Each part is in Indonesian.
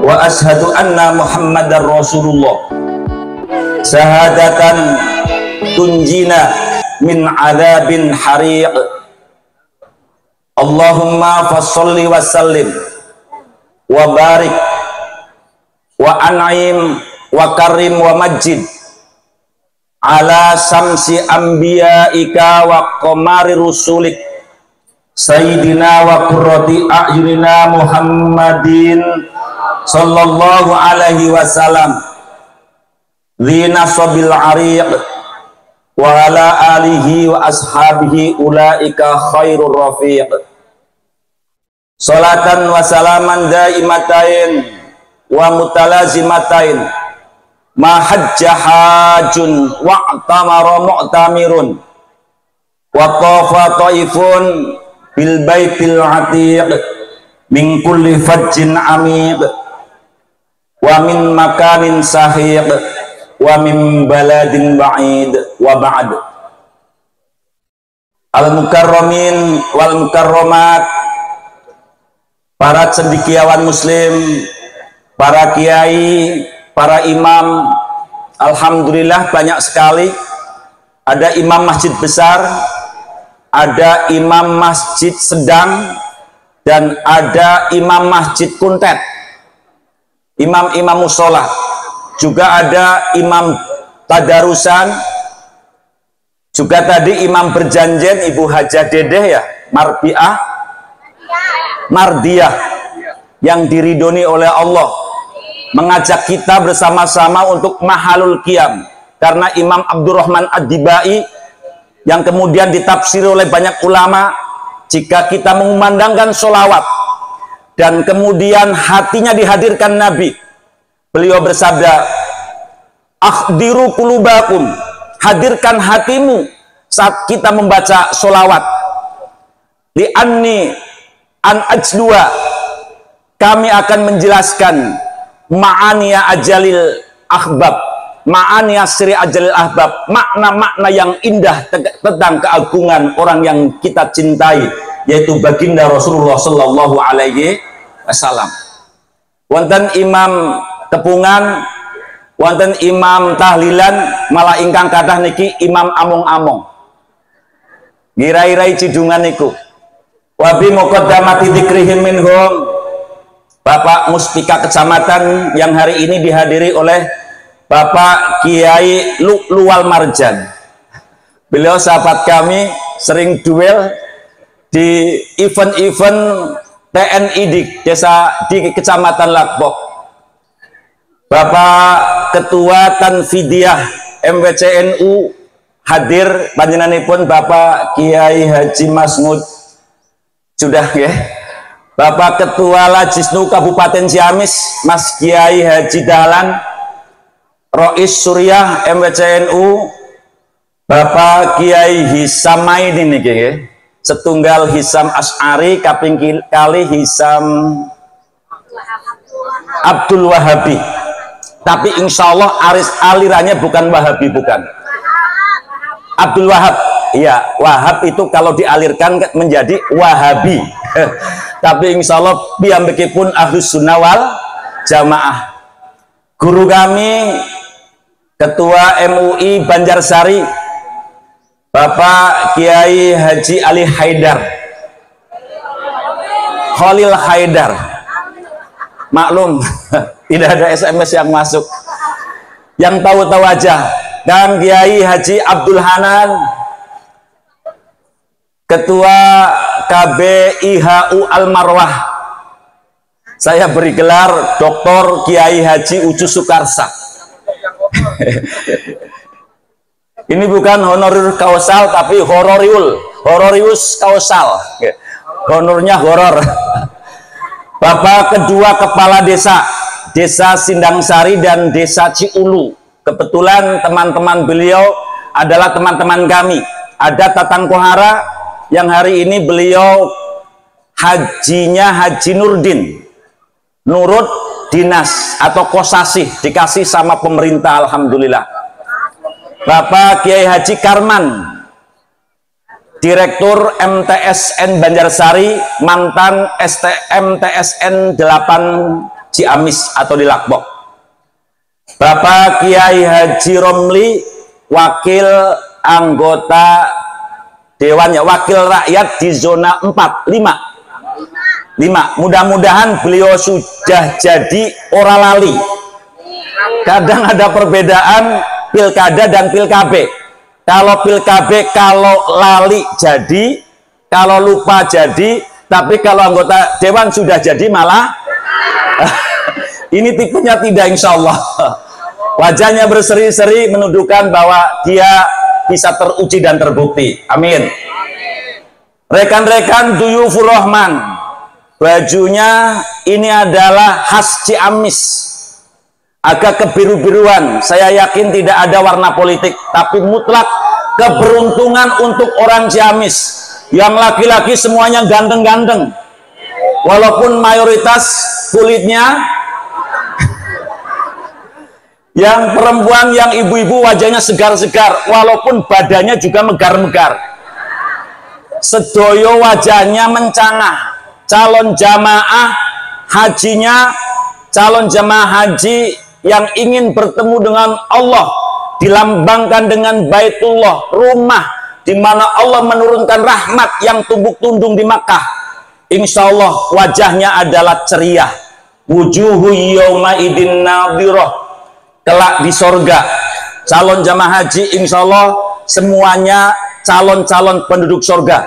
wa ashhadu anna Muhammadar Rasulullah syahadatan tunjina min adzabin hariq. Allahumma fasholli wa sallim wa barik wa an'im wa karim wa majid ala samsi anbiya'ika wa qamari rusulik sayyidina wa qurrati a'yunina Muhammadin sallallahu alaihi wasallam dzina sabil ariq wa ala alihi wa ashabihi ulaika khairur rafiq. Salatan wa salaman daimatain wa mutalazimatain ma hajja hajun wa tamara mu'tamirun wa tafa taifun bil baitil atiq min kulli fajjin amiq wa min makanin sahiq wa min baladin ba'id wa ba'd. Al mukarramin wal mukarramat, para cendekiawan muslim, para kiai, para imam, alhamdulillah banyak sekali. Ada imam masjid besar, ada imam masjid sedang, dan ada imam masjid kuntet, imam-imam musola, juga ada imam tadarusan, juga tadi imam berjanjian Ibu Hajah Dedeh ya, Mardiyah, yang diridhoni oleh Allah, mengajak kita bersama-sama untuk mahalul qiyam. Karena Imam Abdurrahman Ad-Dibai yang kemudian ditafsir oleh banyak ulama, jika kita mengumandangkan sholawat dan kemudian hatinya dihadirkan Nabi, beliau bersabda, akhdiru qulubakum, hadirkan hatimu saat kita membaca sholawat. Li'anni an ajdua, kami akan menjelaskan ma'aniya ajalil ahbab, ma'aniya siri ajalil ahbab, makna-makna yang indah tentang keagungan orang yang kita cintai, yaitu baginda Rasulullah sallallahu alaihi wasallam. Wonten imam kepungan, wonten imam tahlilan, malah ingkang kathah niki imam among-among. Girai-rai cidungan niku. Wa bi muqaddamati dzikrihim minhum, Bapak Muspika Kecamatan yang hari ini dihadiri oleh Bapak Kiai Luwal Marjan. Beliau sahabat kami, sering duel di event-event TNI di desa di Kecamatan Lakbok. Bapak Ketua Tanfidiyah MWCNU hadir, panjenenganipun Bapak Kiai Haji Masmud sudah ya. Bapak Ketua Lajisnu Kabupaten Ciamis Mas Kiai Haji Dahlan, Rois Suryah MWCNU, Bapak Kiai Hisam Maidin niki nggih, setunggal Hisam Asy'ari, kaping kali Hisam Abdul Wahabi. Tapi insya Allah alirannya bukan Wahabi, bukan Abdul Wahab. Iya, Wahab itu kalau dialirkan menjadi Wahabi. Tapi insya Allah piyambakipun Ahlus Sunnah wal Jamaah. Guru kami Ketua MUI Banjarsari Bapak Kiai Haji Ali Haidar, Khalil Haidar. Maklum tidak ada SMS yang masuk, yang tahu-tahu aja. Dan Kiai Haji Abdul Hanan, Ketua KBIHU Al-Marwah. Saya beri gelar Dr. Kiai Haji Ucu Sukarsa. Ini bukan honorir kausal, tapi hororius kausal. Honornya horor. Bapak kedua kepala desa Sindang Sari dan desa Ciulu. Kebetulan teman-teman beliau adalah teman-teman kami. Ada Tatang Kohara yang hari ini beliau hajinya Haji Nurdin, nurut dinas atau kosasih, dikasih sama pemerintah, alhamdulillah. Bapak Kiai Haji Karman Direktur MTSN Banjarsari, mantan MTSN 8 Ciamis atau di Lakbok. Bapak Kiai Haji Romli, wakil anggota Dewan, ya, wakil rakyat di zona 4, 5. Mudah-mudahan beliau sudah jadi ora lali. Kadang ada perbedaan pilkada dan pilkabe. Kalau pilkabe, kalau lali jadi, kalau lupa jadi, tapi kalau anggota dewan sudah jadi malah ini tipenya tidak, insya Allah. Wajahnya berseri-seri menunjukkan bahwa dia bisa teruji dan terbukti. Amin. Rekan-rekan Duyufur Rahman, bajunya ini adalah khas Ciamis, agak kebiru-biruan. Saya yakin tidak ada warna politik, tapi mutlak keberuntungan untuk orang Ciamis. Yang laki-laki semuanya ganteng-ganteng, walaupun mayoritas kulitnya. Yang perempuan, yang ibu-ibu wajahnya segar-segar, walaupun badannya juga megar-megar. Sedoyo wajahnya mencangah. Calon jamaah hajinya, calon jamaah haji yang ingin bertemu dengan Allah, dilambangkan dengan Baitullah, rumah di mana Allah menurunkan rahmat yang tumbuk-tundung di Makkah. Insya Allah wajahnya adalah ceria. Wujuhu yawma idin nadhirah. Kelak di sorga, calon jamaah haji insya Allah semuanya calon-calon penduduk sorga.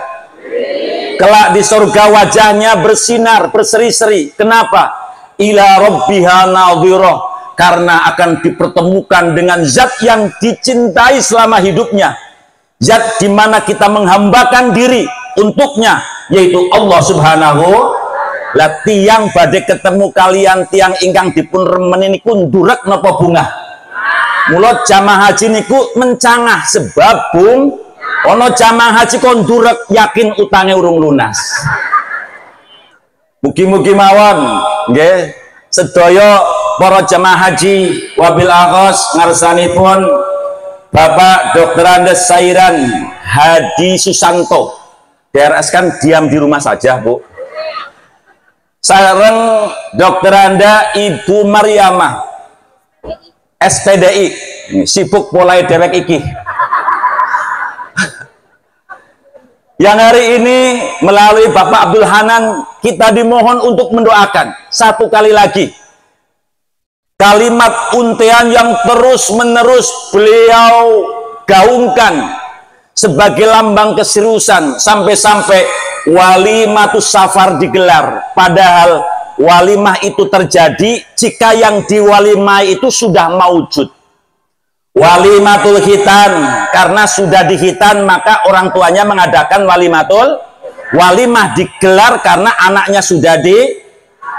Kelak di sorga wajahnya bersinar, berseri-seri. Kenapa? Ila rabbiha nadhirah. Karena akan dipertemukan dengan zat yang dicintai selama hidupnya. Zat di mana kita menghambakan diri untuknya, yaitu Allah Subhanahu. Lah tiang badhe ketemu kalian tiang ingkang dipun remen niku ndurek napa bunga. Mula jamaah haji niku mencangah sebab bung ana jamaah haji kon ndurek yakin utange urung lunas. Mugi-mugi mawon nggih sedaya para jamaah haji wabil akhos ngarsanipun Bapak Dr. Andes Sairan Hadi Susanto. DRS kan diam di rumah saja, Bu. Sareng dokter Anda Ibu Maryamah SPDI, sibuk mulai dewek iki. Yang hari ini melalui Bapak Abdul Hanan kita dimohon untuk mendoakan satu kali lagi kalimat untean yang terus menerus beliau gaungkan sebagai lambang keseriusan sampai-sampai walimatus safar digelar. Padahal walimah itu terjadi jika yang diwalimah itu sudah maujud. Walimatul khitan, karena sudah dihitan maka orang tuanya mengadakan walimah digelar karena anaknya sudah di.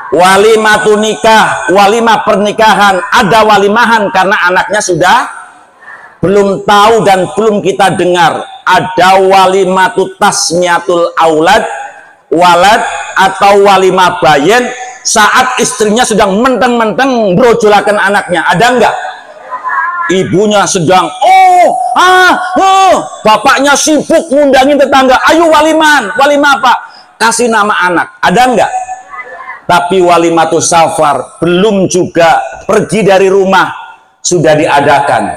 Walimatul nikah, walimah pernikahan, ada walimahan karena anaknya sudah belum tahu dan belum kita dengar. Ada walimatut tasmiyatul aulad walad atau walimah bayen saat istrinya sedang menteng-menteng brojolaken anaknya. Ada enggak? Ibunya sedang bapaknya sibuk ngundangin tetangga, ayo waliman, walimah apa? Kasih nama anak. Ada enggak? Tapi walimatus safar belum juga pergi dari rumah sudah diadakan.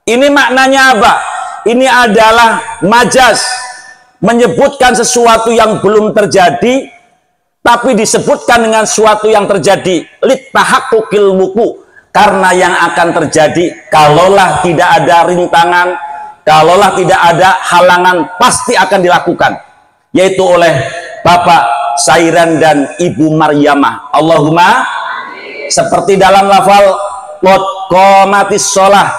Ini maknanya apa? Ini adalah majaz, menyebutkan sesuatu yang belum terjadi tapi disebutkan dengan sesuatu yang terjadi, litahaqquqil wuqu', karena yang akan terjadi kalaulah tidak ada rintangan, kalaulah tidak ada halangan pasti akan dilakukan, yaitu oleh Bapak Sairan dan Ibu Maryamah. Allahumma seperti dalam lafal qad qamatis shalah,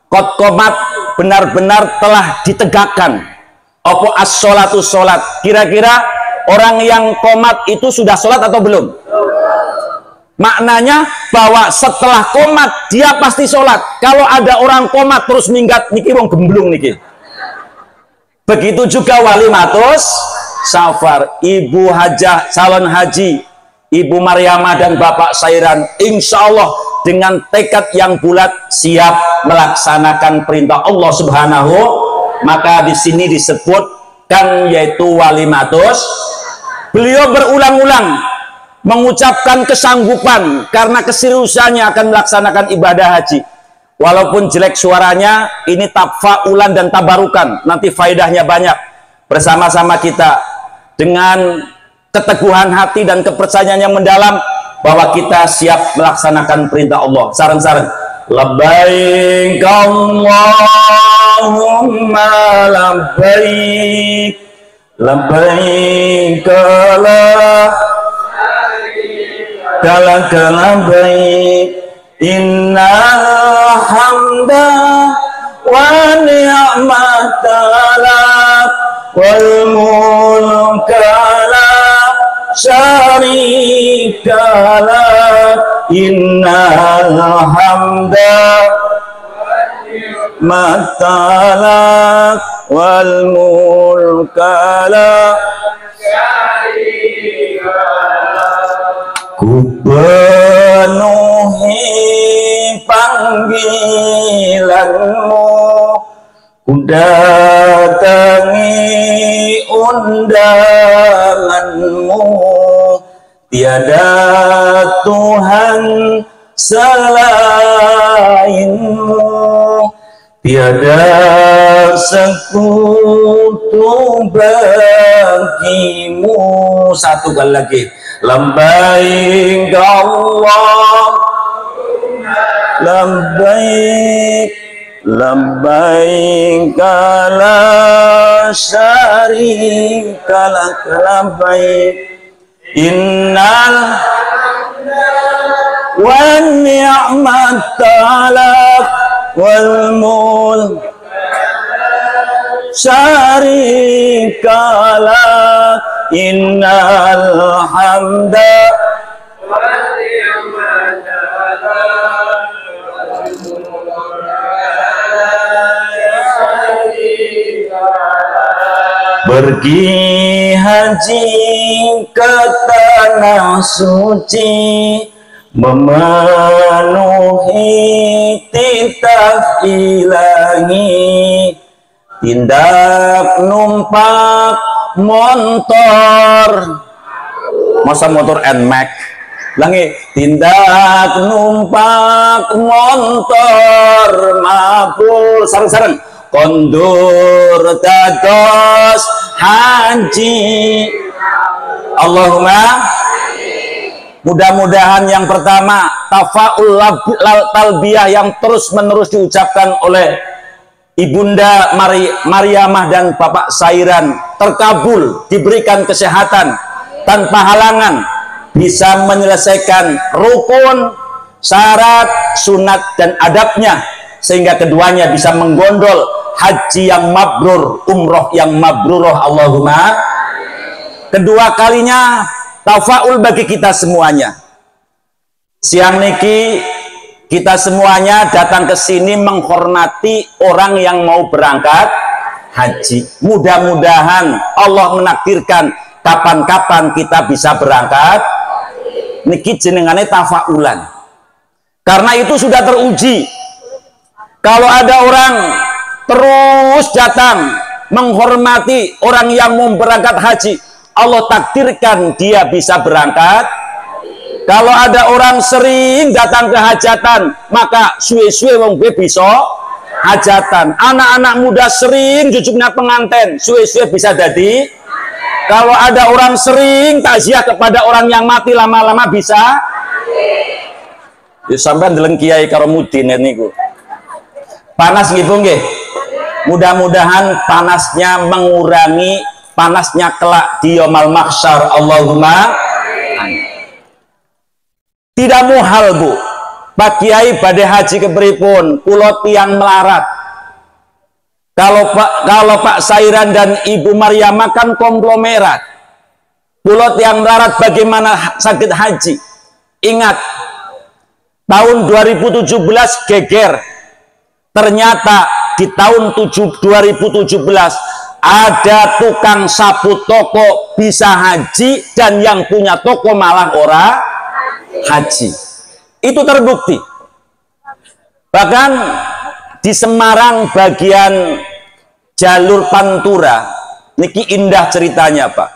qad qamat benar-benar telah ditegakkan. Apa as-sholatu sholat? Kira-kira orang yang komat itu sudah sholat atau belum? Maknanya bahwa setelah komat dia pasti sholat. Kalau ada orang komat terus minggat niki wong gemblung niki. Begitu juga walimatus safar. Ibu hajah calon haji Ibu Maryamah dan Bapak Sairan insya Allah dengan tekad yang bulat siap melaksanakan perintah Allah Subhanahu. Maka di sini disebut kan yaitu walimatus. Beliau berulang-ulang mengucapkan kesanggupan karena keseriusannya akan melaksanakan ibadah haji. Walaupun jelek suaranya, ini tafaulan dan tabarukan, nanti faedahnya banyak. Bersama-sama kita dengan keteguhan hati dan kepercayaan yang mendalam bahwa kita siap melaksanakan perintah Allah. Sareng-sareng labbaik Allahumma labbaik labbaik la labbaik innal hamda wa ni'mata lak wal mulka la syarika lak innal hamda matalak wal mulka la syarika lak. Ku penuhi panggilanmu, ku datangi undanganmu, tiada Tuhan selainmu, tiada sekutu bagimu. Satu kali lagi, labbaik Allahumma labbaik labbaik la syarika lak labbaik innal wa ni'mata lak wal mulk syarika lak innal hamda wa ni'mata lak wal mulk. Pergi haji ke tanah suci, memenuhi titah ilahi, tindak numpak motor, masa motor NMAX langi, tindak numpak motor mabul sareng-sareng kondur dados haji. Allahumma. Mudah-mudahan yang pertama tafaul talbiyah yang terus menerus diucapkan oleh Ibunda Maryamah dan Bapak Sairan terkabul, diberikan kesehatan tanpa halangan, bisa menyelesaikan rukun, syarat, sunat dan adabnya, sehingga keduanya bisa menggondol haji yang mabrur, umroh yang mabruroh. Allahumma. Kedua kalinya tafaul bagi kita semuanya. Siang niki kita semuanya datang ke sini menghormati orang yang mau berangkat haji. Mudah-mudahan Allah menakdirkan kapan-kapan kita bisa berangkat. Niki jenengane tafaulan. Karena itu sudah teruji. Kalau ada orang terus datang menghormati orang yang mau berangkat haji, Allah takdirkan dia bisa berangkat. Kalau ada orang sering datang ke hajatan, maka suwe-suwe wong gue bisa hajatan. Anak-anak muda sering jujuknya penganten, suwe-suwe bisa jadi. Kalau ada orang sering takziah kepada orang yang mati, lama-lama bisa. Ya sampai ndeleng Kiai Karomudin niku. Panas gitu nggih. Mudah-mudahan panasnya mengurangi panasnya kelak di yaumul mahsyar. Allahumma. Tidak muhal Bu, Pak Kiai badhe haji kepripun, kula tiyang melarat. Kalau Pak Sairan dan Ibu Maryamah kan konglomerat. Kula tiyang melarat bagaimana sakit haji? Ingat, tahun 2017 geger. Ternyata di tahun 2017 ada tukang sapu toko bisa haji dan yang punya toko malah ora haji. Itu terbukti. Bahkan di Semarang bagian jalur Pantura Niki indah ceritanya Pak.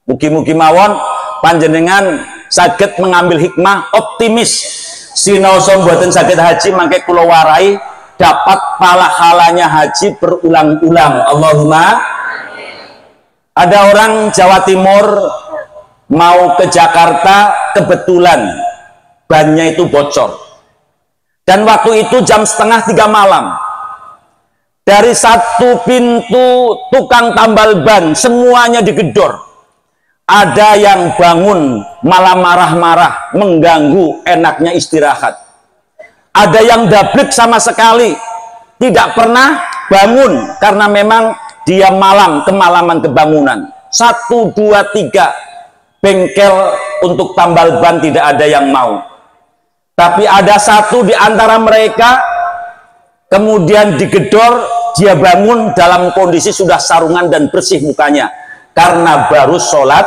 Mugi-mugi mawon panjenengan saged mengambil hikmah, optimis sinaosa mboten saged haji mangke kula warai dapat pahalanya haji berulang-ulang. Allahumma. Ada orang Jawa Timur mau ke Jakarta, kebetulan bannya itu bocor. Dan waktu itu jam 2:30 malam. Dari satu pintu tukang tambal ban semuanya digedor. Ada yang bangun malah marah-marah, mengganggu enaknya istirahat. Ada yang dablek sama sekali, tidak pernah bangun karena memang dia kemalaman kebangunan. 1, 2, 3 bengkel untuk tambal ban tidak ada yang mau. Tapi ada satu di antara mereka kemudian digedor, dia bangun dalam kondisi sudah sarungan dan bersih mukanya karena baru sholat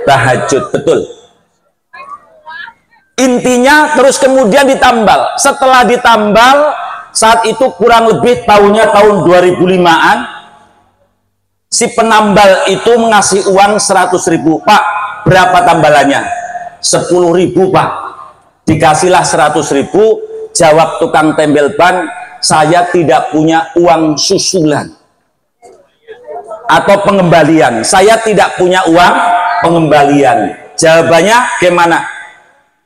tahajud. Betul. Intinya terus kemudian ditambal. Setelah ditambal, saat itu kurang lebih tahunnya tahun 2005-an, si penambal itu mengasih uang 100.000. Pak, berapa tambalannya? 10.000 Pak. Dikasihlah 100.000. Jawab tukang tempel ban, saya tidak punya uang susulan atau pengembalian. Saya tidak punya uang pengembalian. Jawabannya gimana?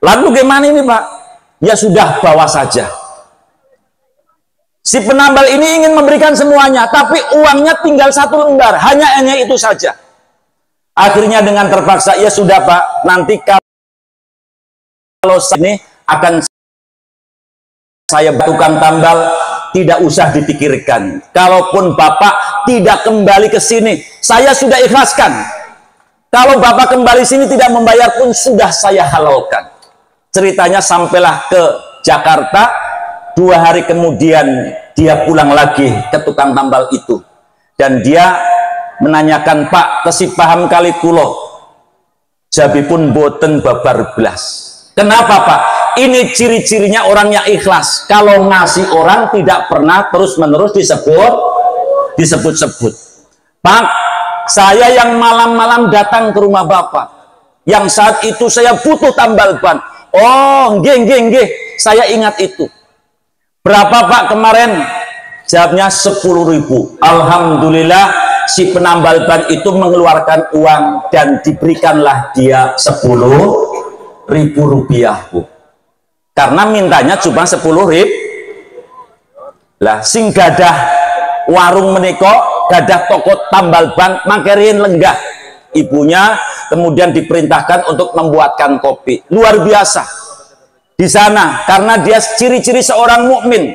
Lalu gimana ini Pak? Ya sudah, bawa saja. Si penambal ini ingin memberikan semuanya, tapi uangnya tinggal 1 lembar, hanya itu saja. Akhirnya dengan terpaksa, ya sudah Pak, nanti kalau ini akan saya tukang tambal, tidak usah dipikirkan. Kalaupun Bapak tidak kembali ke sini, saya sudah ikhlaskan. Kalau Bapak kembali sini tidak membayar pun sudah saya halalkan. Ceritanya sampailah ke Jakarta. 2 hari kemudian dia pulang lagi ke tukang tambal itu, dan dia menanyakan, Pak, tesih paham kali kulo jabi pun boten babar belas. Kenapa Pak? Ini ciri-cirinya orang yang ikhlas. Kalau ngasih orang tidak pernah terus-menerus disebut-sebut. Pak, saya yang malam-malam datang ke rumah Bapak, yang saat itu saya butuh tambal ban. Oh, nggih, saya ingat itu. Berapa Pak kemarin? Jawabnya 10.000. Alhamdulillah, si penambal ban itu mengeluarkan uang dan diberikanlah dia 10.000 rupiah, Bu. Karena mintanya cuma 10.000. Lah sing gadah warung meniko, gadah toko tambal ban, makerin lenggah. Ibunya kemudian diperintahkan untuk membuatkan kopi. Luar biasa di sana, karena dia ciri-ciri seorang mukmin.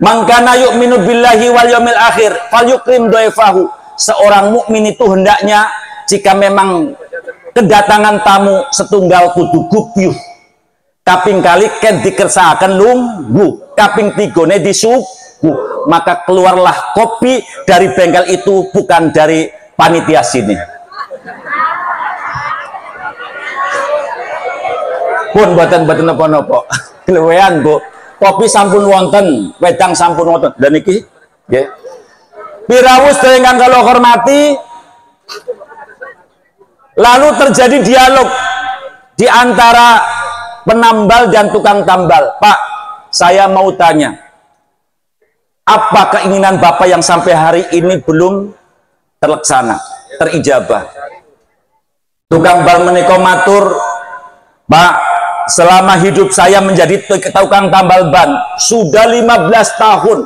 Mangkana yu'minu billahi wal yaumil akhir falyukrim dhaifahu. Seorang mukmin itu hendaknya jika memang kedatangan tamu setunggal kudu gupyuh. Kaping kali ken dikersakaken lungguh, kaping 3 disuguh. Maka keluarlah kopi dari bengkel itu, bukan dari panitia sini. Pun boten napa-napa. Keluwean, Bu. Kopi sampun wonten, wedang sampun wonten. Dan iki nggih. Pirawus dengan kalau hormati, lalu terjadi dialog di antara penambal dan tukang tambal. Pak, saya mau tanya, apa keinginan Bapak yang sampai hari ini belum terlaksana, terijabah? Tukang bal menika matur, Pak, selama hidup saya menjadi tukang tambal ban sudah 15 tahun.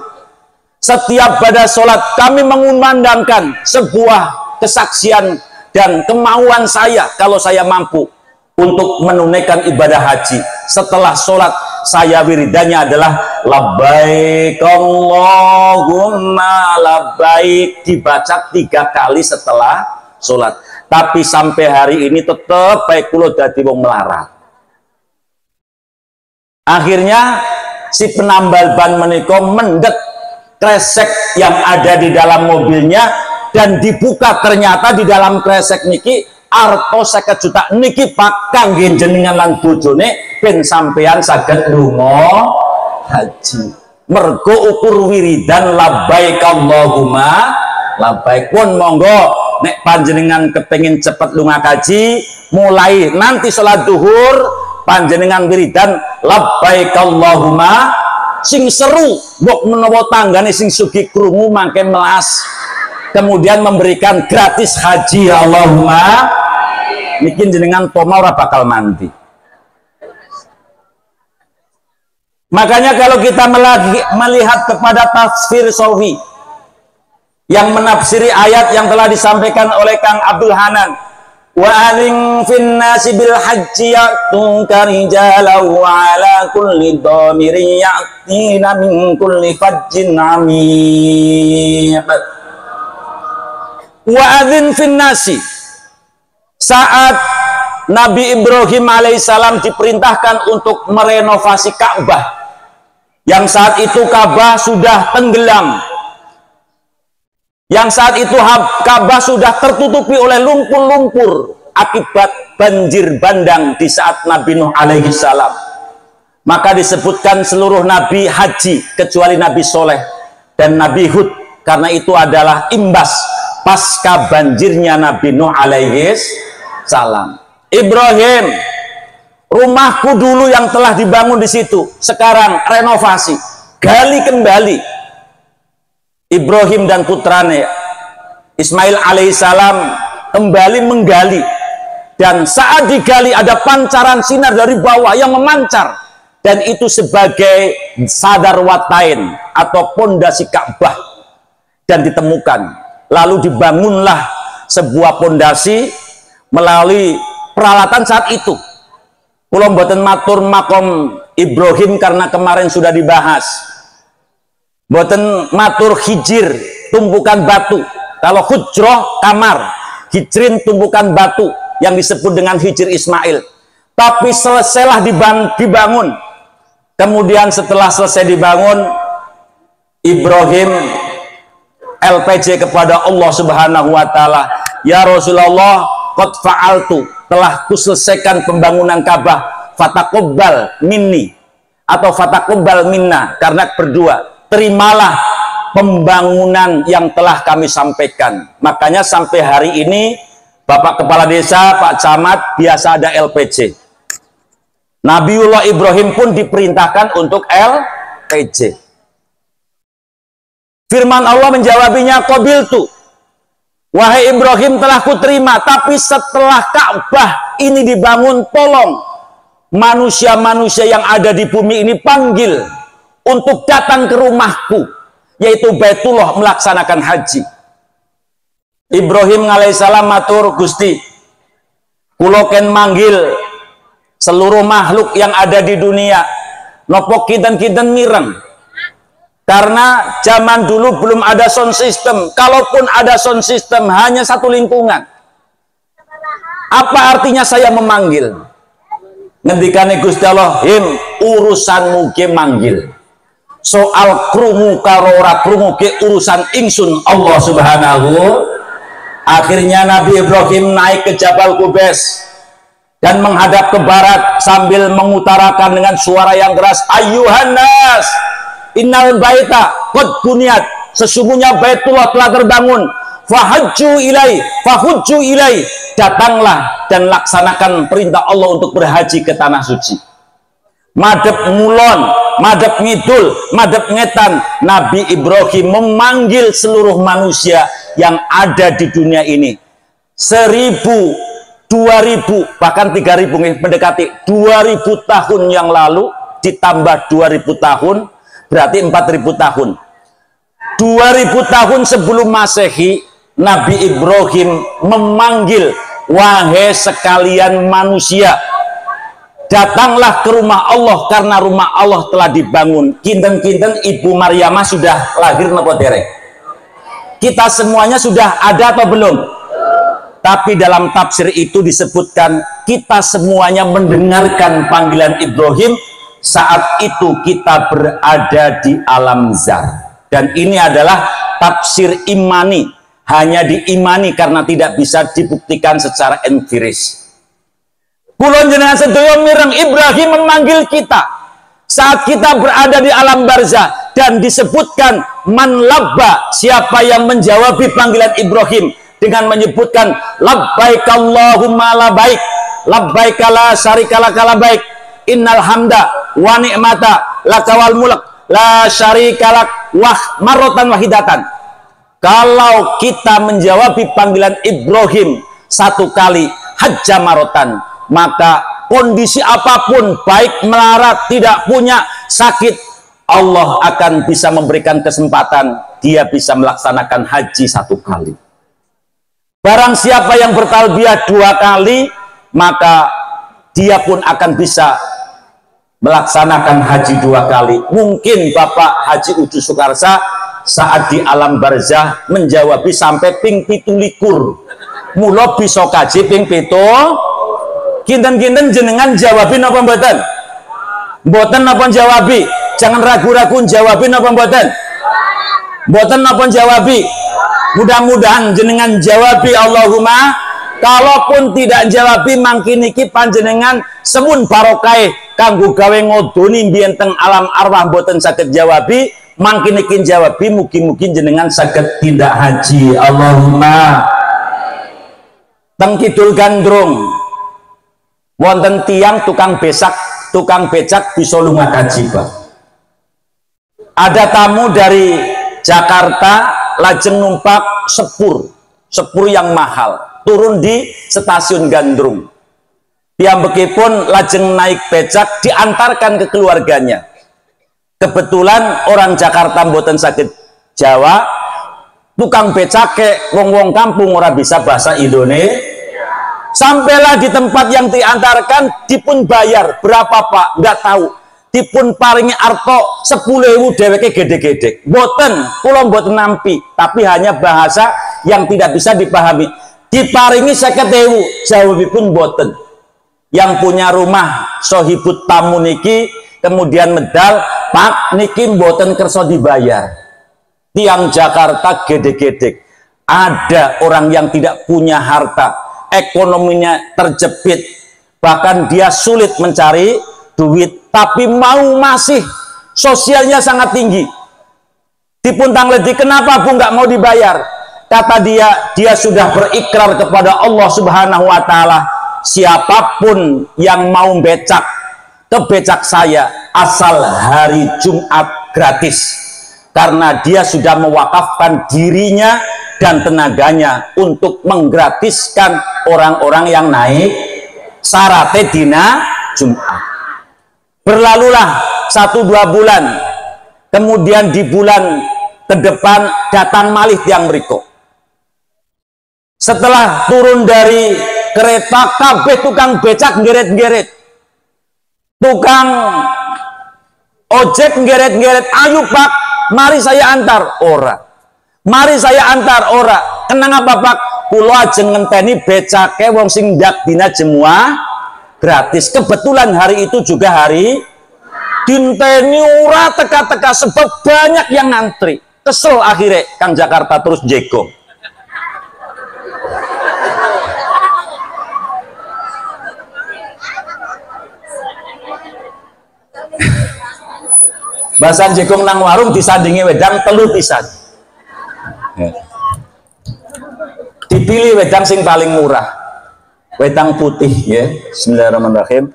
Setiap pada sholat kami mengumandangkan sebuah kesaksian dan kemauan saya kalau saya mampu untuk menunaikan ibadah haji. Setelah sholat saya wiridannya adalah labbaik Allahumma labbaik, dibaca 3 kali setelah sholat. Tapi sampai hari ini tetap baik kulo dadi wong melarat. Akhirnya si penambal ban menika mendek kresek yang ada di dalam mobilnya, dan dibuka ternyata di dalam kresek niki arto 50 juta niki Pak kangge jenengan lan bojone ben sampean saged lunga haji. Mergo ukur wiridan labbaik Allahumma labbaik. Pun monggo nek panjenengan kepengin cepet lunga kaji, mulai nanti sholat duhur panjenengan wiridan labbaik Allahumma, sing seru mbok menawa tanggane sing sugih krungu mangke melas, kemudian memberikan gratis haji Allahumma, niki jenengan toma ora bakal mandi. Makanya kalau kita melihat kepada tafsir Sawi yang menafsiri ayat yang telah disampaikan oleh Kang Abdul Hanan, wa adzin fin nasi bil hajji ya'tuka rijalan wa ala kulli dhamirin ya'tina min kulli fajjin 'amiq. Wa adzin fin nasi, saat Nabi Ibrahim alaihissalam diperintahkan untuk merenovasi Ka'bah yang saat itu Ka'bah sudah tenggelam, yang saat itu Ka'bah sudah tertutupi oleh lumpur-lumpur akibat banjir bandang di saat Nabi Nuh alaihi salam. Maka disebutkan seluruh nabi haji kecuali Nabi Soleh dan Nabi Hud, karena itu adalah imbas pasca banjirnya Nabi Nuh alaihi salam. Ibrahim, rumahku dulu yang telah dibangun di situ, sekarang renovasi, gali kembali. Ibrahim dan putranya Ismail alaihissalam kembali menggali, dan saat digali ada pancaran sinar dari bawah yang memancar, dan itu sebagai sadar watain atau pondasi Ka'bah, dan ditemukan. Lalu dibangunlah sebuah pondasi melalui peralatan saat itu. Kula mboten matur makom Ibrahim karena kemarin sudah dibahas. Mboten matur hijir, tumpukan batu. Kalau hujroh kamar, hijrin tumpukan batu yang disebut dengan hijir Ismail. Tapi selesailah dibangun. Kemudian setelah selesai dibangun, Ibrahim LPJ kepada Allah Subhanahu wa taala, ya Rasulullah, qad fa'altu, telah kuselesaikan pembangunan Ka'bah, fataqabbal minni atau fataqabbal minna, karena berdua, terimalah pembangunan yang telah kami sampaikan. Makanya sampai hari ini Bapak Kepala Desa, Pak Camat biasa ada LPJ. Nabiullah Ibrahim pun diperintahkan untuk LPJ. Firman Allah menjawabinya, qabiltu, wahai Ibrahim telah kuterima, tapi setelah Ka'bah ini dibangun, tolong manusia-manusia yang ada di bumi ini panggil untuk datang ke rumahku, yaitu Baitullah, melaksanakan haji. Ibrahim alaihissalam matur, Gusti, kula ken manggil seluruh makhluk yang ada di dunia, nopo kinten-kinten mireng. Karena zaman dulu belum ada sound system. Kalaupun ada sound system, hanya satu lingkungan. Apa artinya saya memanggil? Ngendikane Gusti Allah, him urusanmu ke manggil. Soal krungu karo ora krungu ke urusan ingsun Allah Subhanahu. Akhirnya Nabi Ibrahim naik ke Jabal Qubais dan menghadap ke barat sambil mengutarakan dengan suara yang keras, ayyuhan nas, innal baita qad buniyat, sesungguhnya Baitullah telah terbangun, fahajju ilai, datanglah dan laksanakan perintah Allah untuk berhaji ke tanah suci. Madep ngulon, madep ngidul, madep ngetan, Nabi Ibrahim memanggil seluruh manusia yang ada di dunia ini. 1000, 2000, bahkan 3000, mendekati 2000 tahun yang lalu ditambah 2000 tahun berarti 4000 tahun. 2000 tahun sebelum Masehi, Nabi Ibrahim memanggil, wahai sekalian manusia, datanglah ke rumah Allah, karena rumah Allah telah dibangun. Kinten-kinten Ibu Maryamah sudah lahir napa dereng? Kita semuanya sudah ada atau belum? Tapi dalam tafsir itu disebutkan kita semuanya mendengarkan panggilan Ibrahim. Saat itu kita berada di alam zar, dan ini adalah tafsir imani, hanya diimani karena tidak bisa dibuktikan secara empiris. Kulon jenengan sedaya mireng, Ibrahim memanggil kita saat kita berada di alam barzah, dan disebutkan man labba, siapa yang menjawabi panggilan Ibrahim dengan menyebutkan labbaik Allahumma labbaik, labbaik la syarika laka labbaik, innal hamda wa ni'mata lakawal mulk la syarika lak wah marratan wahidatan. Kalau kita menjawabi panggilan Ibrahim satu kali hajja marotan, maka kondisi apapun, baik melarat, tidak punya, sakit, Allah akan bisa memberikan kesempatan dia bisa melaksanakan haji satu kali. Barang siapa yang bertalbiyah 2 kali, maka dia pun akan bisa melaksanakan haji 2 kali. Mungkin Bapak Haji Ucu Sukarsa saat di alam barzah menjawabi sampai ping 17, mula bisa kaji ping 7. Kinten-kinten jenengan jawabin apa mboten? Mboten apa jawabi? Jangan ragu-ragu jawabin apa mboten? Mboten apa jawabi? Mudah-mudahan jenengan jawabi Allahumma. Kalaupun tidak jawabi mangkin iki panjenengan semun barokai kanggo gawe ngodoni mbiyen teng alam arwah mboten saged jawabi, mangkin iki jawabi mugi-mugi jenengan saged tindak haji Allahumma. Teng Kidul Gandrung wonten tiang tukang becak bisa lunga kaji, Pak. Ada tamu dari Jakarta lajeng numpak sepur yang mahal, turun di stasiun Gandrung. Piyambakipun lajeng naik becak diantarkan ke keluarganya. Kebetulan orang Jakarta mboten saged Jawa, tukang becak ke wong-wong kampung ora bisa bahasa Indonesia. Sampailah di tempat yang diantarkan, dipun bayar berapa Pak? Nggak tahu. Dipun paringi arto 10.000 dheweke gede-gede. Boten, kula mboten nampi, tapi hanya bahasa yang tidak bisa dipahami. Diparingi 50.000, jawabipun boten. Yang punya rumah sohibut tamu niki kemudian medal, Pak niki mboten kersa dibayar. Tiang Jakarta gede-gede. Ada orang yang tidak punya harta, ekonominya terjepit, bahkan dia sulit mencari duit, tapi mau masih sosialnya sangat tinggi. Dipuntang ledi, kenapa Bu nggak mau dibayar? Kata dia sudah berikrar kepada Allah Subhanahu wa Ta'ala, siapapun yang mau becak ke becak saya asal hari Jumat gratis, karena dia sudah mewakafkan dirinya dan tenaganya untuk menggratiskan orang-orang yang naik syaratnya dina Jumat. Berlalulah 1-2 bulan, kemudian di bulan ke depan datang malih tiang mriko. Setelah turun dari kereta, kabeh tukang becak ngeret-ngeret, tukang ojek ngeret-ngeret, ayo Pak, mari saya antar. Ora, mari saya antar. Ora, kenang apa Pak? Kulo ajeng ngenteni becake wong sing ndak dina Jemuah gratis. Kebetulan hari itu juga hari dinteni, ora teka-teka sebab banyak yang ngantri. Kesel akhirnya Kang Jakarta terus jegong. Bahasan jegong nang warung disandingi wedang telu pisan. Dipilih wedang sing paling murah, wedang putih ya. Bismillahirrahmanirrahim.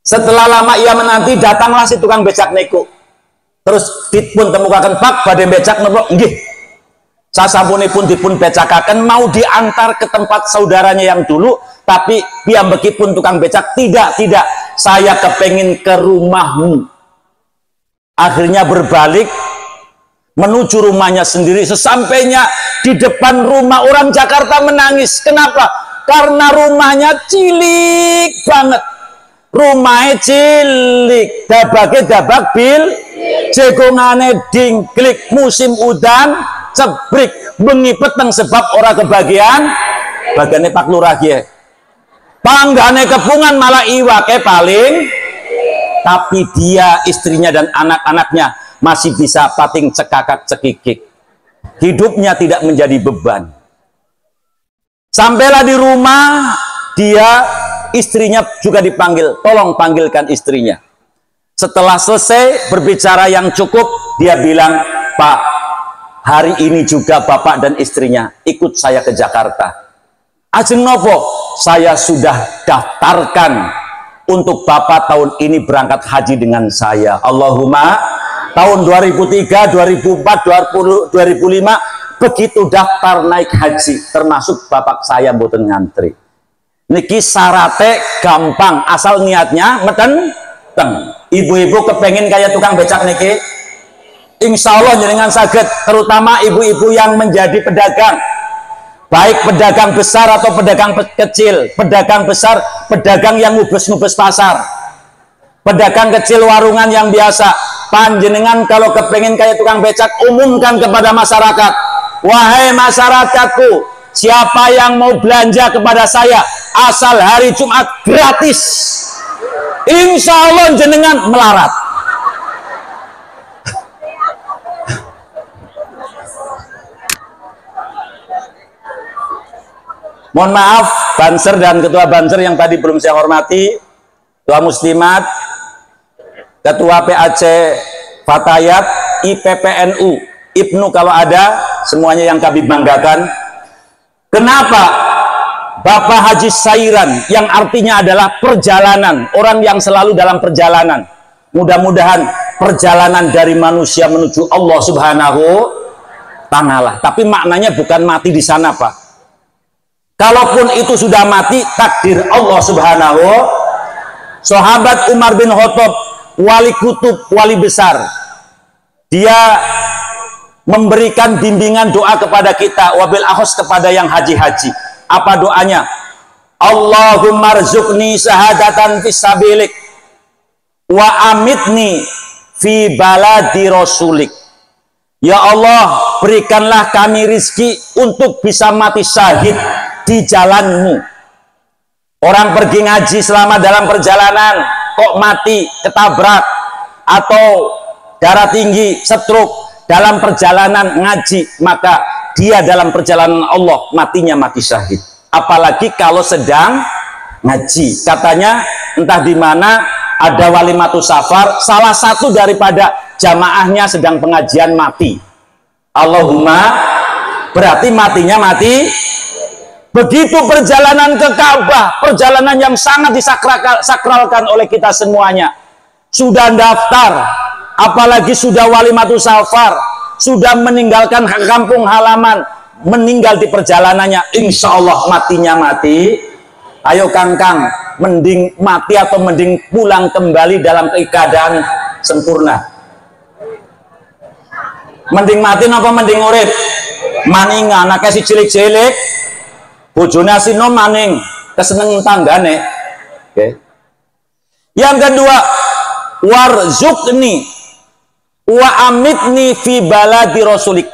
Setelah lama ia menanti, datanglah si tukang becak niku. Terus dipun temukaken, Pak badhe becak napa? Nggih. Sasampunipun dipun becakaken mau diantar ke tempat saudaranya yang dulu, tapi piyambakipun tukang becak tidak, saya kepengin ke rumahmu. Akhirnya berbalik menuju rumahnya sendiri. Sesampainya di depan rumah, orang Jakarta menangis. Kenapa? Karena rumahnya cilik banget. Rumahnya cilik, dabake dabak bil, jegongane dingklik, musim udan cebrik, bengi peteng sebab ora kebagian bagiannya Pak Lurah ya. Panggane kepungan malah iwake paling, tapi dia, istrinya dan anak-anaknya masih bisa pating cekakak cekikik. Hidupnya tidak menjadi beban. Sampailah di rumah, dia, istrinya juga dipanggil, tolong panggilkan istrinya. Setelah selesai berbicara yang cukup, dia bilang, Pak, hari ini juga bapak dan istrinya ikut saya ke Jakarta. Ajeng nopo? Saya sudah daftarkan untuk bapak tahun ini berangkat haji dengan saya. Allahumma. Tahun 2003, 2004, 2005 begitu daftar naik haji, termasuk bapak saya mboten ngantri. Niki syaratnya gampang, asal niatnya meten teng. Ibu-ibu kepengen kayak tukang becak niki, insya Allah jenengan saged, terutama ibu-ibu yang menjadi pedagang, baik pedagang besar atau pedagang kecil. Pedagang besar, pedagang yang ngubes-ngubes pasar, pedagang kecil warungan yang biasa. Panjenengan kalau kepengen kayak tukang becak, umumkan kepada masyarakat, wahai masyarakatku, siapa yang mau belanja kepada saya asal hari Jumat gratis, insya Allah jenengan melarat. Mohon maaf Banser dan ketua Banser yang tadi belum saya hormati, ketua Muslimat, ketua PAC Fatayat, IPPNU, IPNU kalau ada, semuanya yang kami banggakan. Kenapa Bapak Haji Sairan, yang artinya adalah perjalanan, orang yang selalu dalam perjalanan, mudah-mudahan perjalanan dari manusia menuju Allah Subhanahu Ta'ala, tapi maknanya bukan mati di sana Pak. Kalaupun itu sudah mati, takdir Allah Subhanahu. Sahabat Umar bin Khattab, wali kutub, wali besar, dia memberikan bimbingan doa kepada kita, wabil akhos kepada yang haji-haji. Apa doanya? Allahumma rzuqni syahadatan fisabilik wa amitni fi baladi rasulik. Ya Allah, berikanlah kami rizki untuk bisa mati syahid di jalanmu. Orang pergi ngaji selama dalam perjalanan kok mati ketabrak atau darah tinggi, stroke dalam perjalanan ngaji, maka dia dalam perjalanan Allah matinya mati syahid. Apalagi kalau sedang ngaji. Katanya entah di mana ada walimatus safar, salah satu daripada jamaahnya sedang pengajian mati. Allahumma, berarti matinya mati. Begitu perjalanan ke Ka'bah, perjalanan yang sangat disakralkan oleh kita semuanya. Sudah daftar, apalagi sudah walimatus safar, sudah meninggalkan kampung halaman, meninggal di perjalanannya, insya Allah matinya mati. Ayo Kang, mending mati atau mending pulang kembali dalam keadaan sempurna? Mending mati apa mending urip? Maning anaknya si cilik-cilik, bojone asino maning keseneng tanggane. Oke. Yang kedua, warzuqni wa amitni fi baladi rasulik.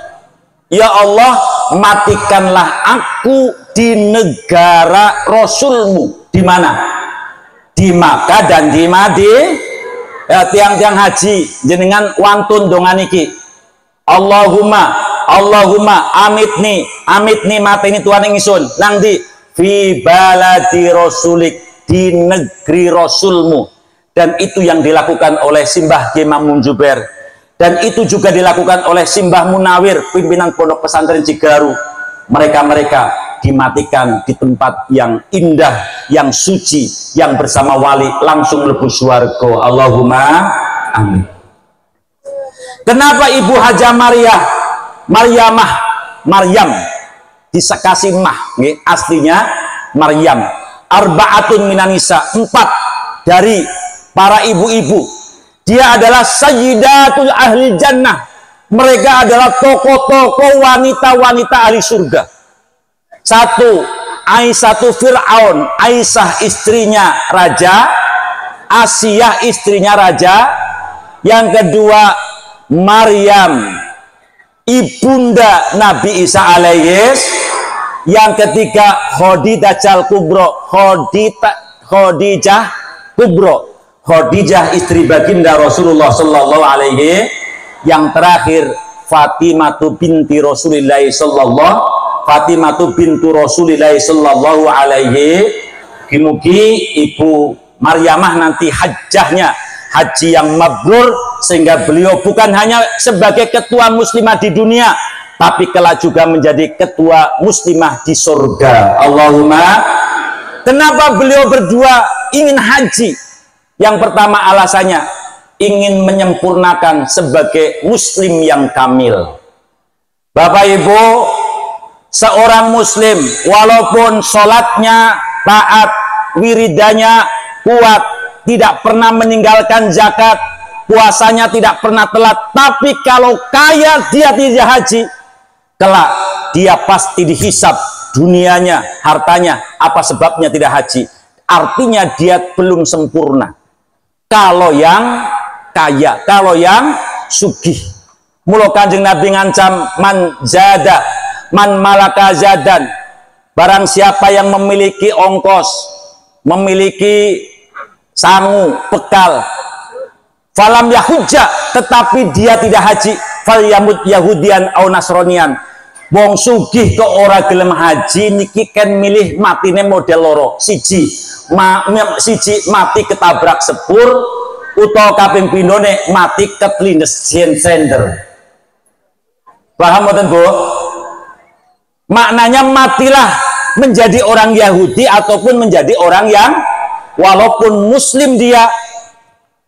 Ya Allah, matikanlah aku di negara Rasulmu. Di mana? Di Makkah dan di Madinah. Ya, tiang-tiang haji jenengan wantun dongan iki. Allahumma amitni mateni Tuhan ingsun nang di fi baladi rasulik, di negeri Rasulmu. Dan itu yang dilakukan oleh Simbah Kiai Mamun Jubair, dan itu juga dilakukan oleh Simbah Munawir, pimpinan Pondok Pesantren Cigaru. Mereka dimatikan di tempat yang indah, yang suci, yang bersama wali langsung mlebu swarga. Allahumma amin. Kenapa Ibu Haja Maryam disakasi mah, aslinya Maryam. Arba'atun minanisa, 4 dari para ibu-ibu. Dia adalah sayyidatul ahli jannah. Mereka adalah tokoh-tokoh wanita-wanita ahli surga. 1, Aisyatu Fir'aun, Aisyah istrinya raja, Asiyah istrinya raja. Yang kedua, Maryam ibunda Nabi Isa alaihis. Yang ketiga, Khadijah Kubro, Khadijah Kubro, Khadijah istri baginda Rasulullah sallallahu alaihi. Yang terakhir, Fatimatu binti Rasulillah sallallahu alaihi. Mugi-mugi Ibu Maryamah nanti hajjahnya haji yang mabrur, sehingga beliau bukan hanya sebagai ketua muslimah di dunia, tapi kelak juga menjadi ketua muslimah di surga. Allahumma. Kenapa beliau berdua ingin haji? Yang pertama alasannya ingin menyempurnakan sebagai muslim yang kamil. Bapak Ibu, seorang muslim walaupun sholatnya taat, wiridanya kuat, tidak pernah meninggalkan zakat, puasanya tidak pernah telat, tapi kalau kaya dia tidak haji, kelak dia pasti dihisab dunianya, hartanya. Apa sebabnya tidak haji? Artinya dia belum sempurna. Kalau yang kaya, kalau yang sugih. Mula Kanjeng Nabi ngancam, man zada, man malaka zadan. Barang siapa yang memiliki ongkos, memiliki sangu, bekal, falam yahujja, tetapi dia tidak haji, fal yamut yahudian au nasronian. Wong sugih kok ora gelem haji niki ken milih matine model loro. Siji mati ketabrak sepur, utawa kaping pindhone mati ketlindes sender. Paham mboten, Bu? Maknanya matilah menjadi orang Yahudi ataupun menjadi orang yang walaupun muslim dia,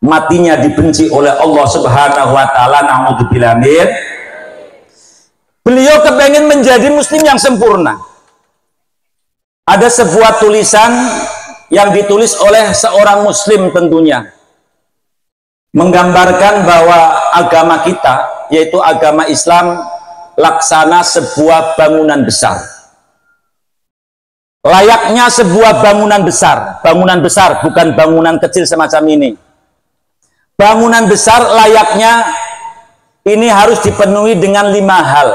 matinya dibenci oleh Allah Subhanahu wa taala. Naudzubillah min. Beliau kepengen menjadi muslim yang sempurna. Ada sebuah tulisan yang ditulis oleh seorang muslim tentunya, menggambarkan bahwa agama kita, yaitu agama Islam, laksana sebuah bangunan besar. Layaknya sebuah bangunan besar, bukan bangunan kecil semacam ini. Bangunan besar layaknya ini harus dipenuhi dengan 5 hal.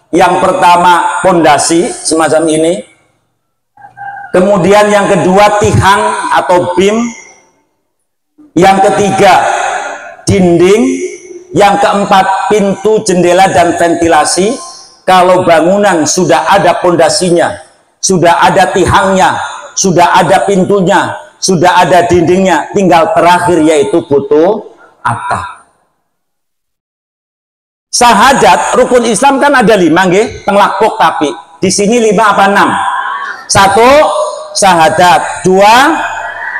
Yang pertama pondasi semacam ini, kemudian yang kedua tihang atau bim, yang ketiga dinding, yang keempat pintu, jendela, dan ventilasi. Kalau bangunan sudah ada pondasinya, sudah ada tihangnya, sudah ada pintunya, sudah ada dindingnya, tinggal terakhir yaitu butuh atap. Syahadat rukun Islam kan ada 5 nggih, teng lakpuk tapi di sini 5 apa 6? 1 syahadat, 2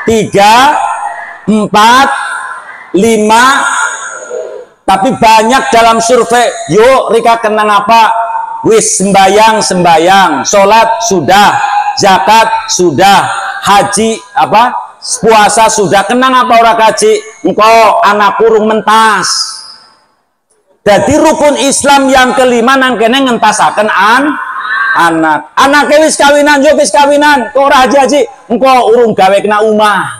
3 4 5. Tapi banyak dalam survei, yuk Rika kenang apa? Wis sembayang, sholat sudah, zakat sudah, haji apa? Puasa sudah. Kenang apa ora kaji? Engkau anak kurung mentas. Jadi rukun Islam yang kelima nang kene ngentasaken anak. Anake wis kawinan, yo wis kawinan, kok ora haji, engkau urung gawe kena umah.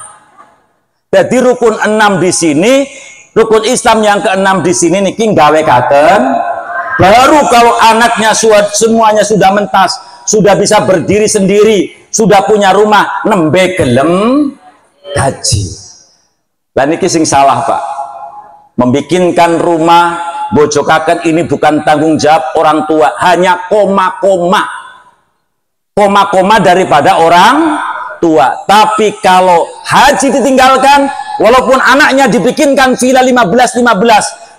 Jadi rukun 6 di sini. Rukun Islam yang ke-6 di sini niki gawe katen. Baru kalau anaknya semuanya sudah mentas, sudah bisa berdiri sendiri, sudah punya rumah, nembe gelem gaji. Lah niki sing salah, Pak. Membikinkan rumah, bojokaken ini bukan tanggung jawab orang tua, hanya koma-koma daripada orang tua. Tapi kalau haji ditinggalkan, walaupun anaknya dibikinkan villa 15,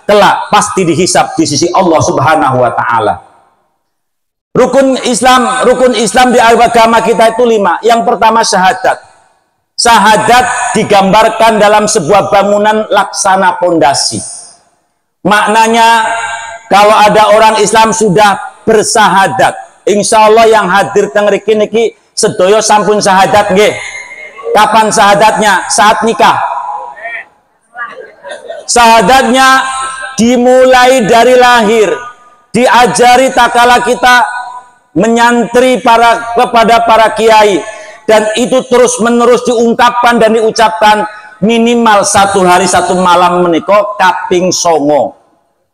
kelak pasti dihisab di sisi Allah Subhanahu wa taala. Rukun Islam di agama kita itu 5. Yang pertama syahadat. Syahadat digambarkan dalam sebuah bangunan laksana pondasi. Maknanya kalau ada orang Islam sudah bersahadat, insya Allah yang hadir teng mriki niki sedaya sampun syahadat nggih. Kapan syahadatnya? Saat nikah. Syahadatnya dimulai dari lahir, diajari takala kita menyantri kepada para kiai, dan itu terus menerus diungkapkan dan diucapkan minimal 1 hari 1 malam menika kaping 9.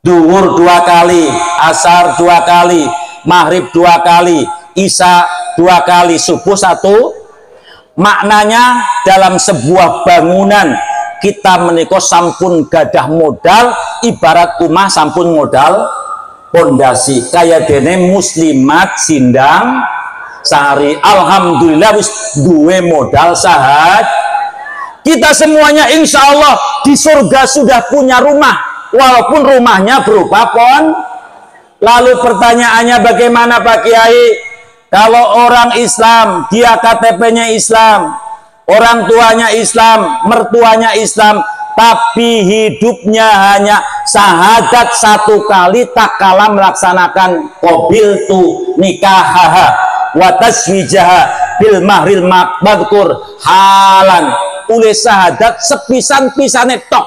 Duhur 2 kali, asar 2 kali, maghrib 2 kali, isya 2 kali, subuh 1. Maknanya dalam sebuah bangunan kita menika sampun gadah modal, ibarat rumah sampun modal pondasi. Kaya dene muslimat sindang sari, alhamdulillah wis duwe modal syahadat. Kita semuanya insya Allah di surga sudah punya rumah, walaupun rumahnya berupa pohon. Lalu pertanyaannya, bagaimana Pak Kiai kalau orang Islam, dia KTP-nya Islam, orang tuanya Islam, mertuanya Islam, tapi hidupnya hanya syahadat satu kali tak kalah melaksanakan qabiltu nikahaha wa taswijaha bil mahril madkur halan, oleh syahadat sepisan-pisane tok,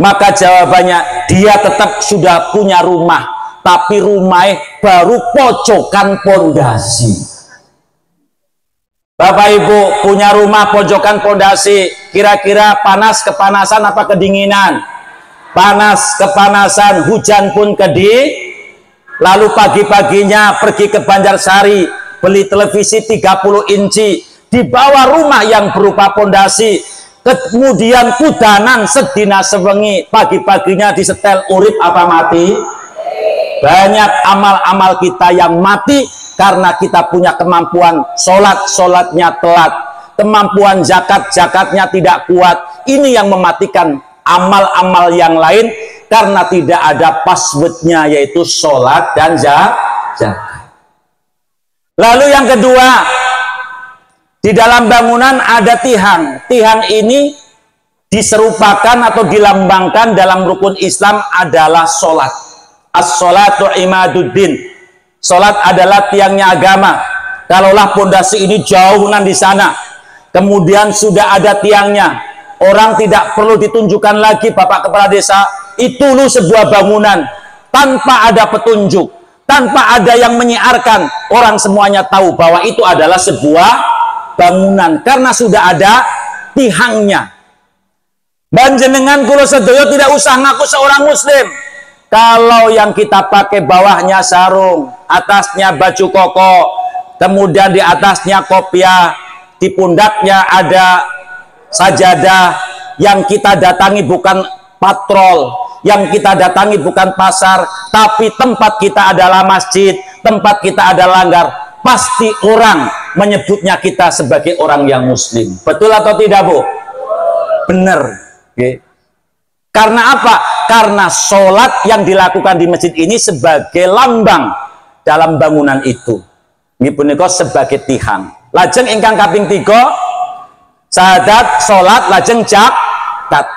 maka jawabannya dia tetap sudah punya rumah, tapi rumahnya baru pojokan pondasi. Bapak Ibu punya rumah pojokan pondasi, kira-kira panas kepanasan apa kedinginan? Panas kepanasan, hujan pun lalu pagi-paginya pergi ke Banjarsari beli televisi 30 inci di bawah rumah yang berupa pondasi, kemudian kudanan sedina sewengi, pagi-paginya disetel urip apa mati. Banyak amal-amal kita yang mati karena kita punya kemampuan sholatnya telat, kemampuan zakatnya tidak kuat. Ini yang mematikan amal-amal yang lain karena tidak ada passwordnya, yaitu sholat dan zakat. Lalu yang kedua, di dalam bangunan ada tihang. Tihang ini diserupakan atau dilambangkan dalam rukun Islam adalah sholat. As-sholatu imaduddin. Sholat adalah tiangnya agama. Kalaulah pondasi ini jauh di sana, kemudian sudah ada tiangnya, orang tidak perlu ditunjukkan lagi Bapak Kepala Desa, itu lu sebuah bangunan tanpa ada petunjuk, tanpa ada yang menyiarkan, orang semuanya tahu bahwa itu adalah sebuah bangunan karena sudah ada tihangnya. Panjenengan kula sedaya tidak usah ngaku seorang muslim. Kalau yang kita pakai bawahnya sarung, atasnya baju koko, kemudian di atasnya kopiah, di pundaknya ada sajadah, yang kita datangi bukan patrol, yang kita datangi bukan pasar, tapi tempat kita adalah masjid, tempat kita adalah langgar, pasti orang menyebutnya kita sebagai orang yang muslim. Betul atau tidak, Bu? Benar. Okay. Karena apa? Karena sholat yang dilakukan di masjid ini sebagai lambang dalam bangunan itu. Ini punika sebagai tihang. Lajeng ingkang kaping 3, syahadat, sholat, lajeng zakat.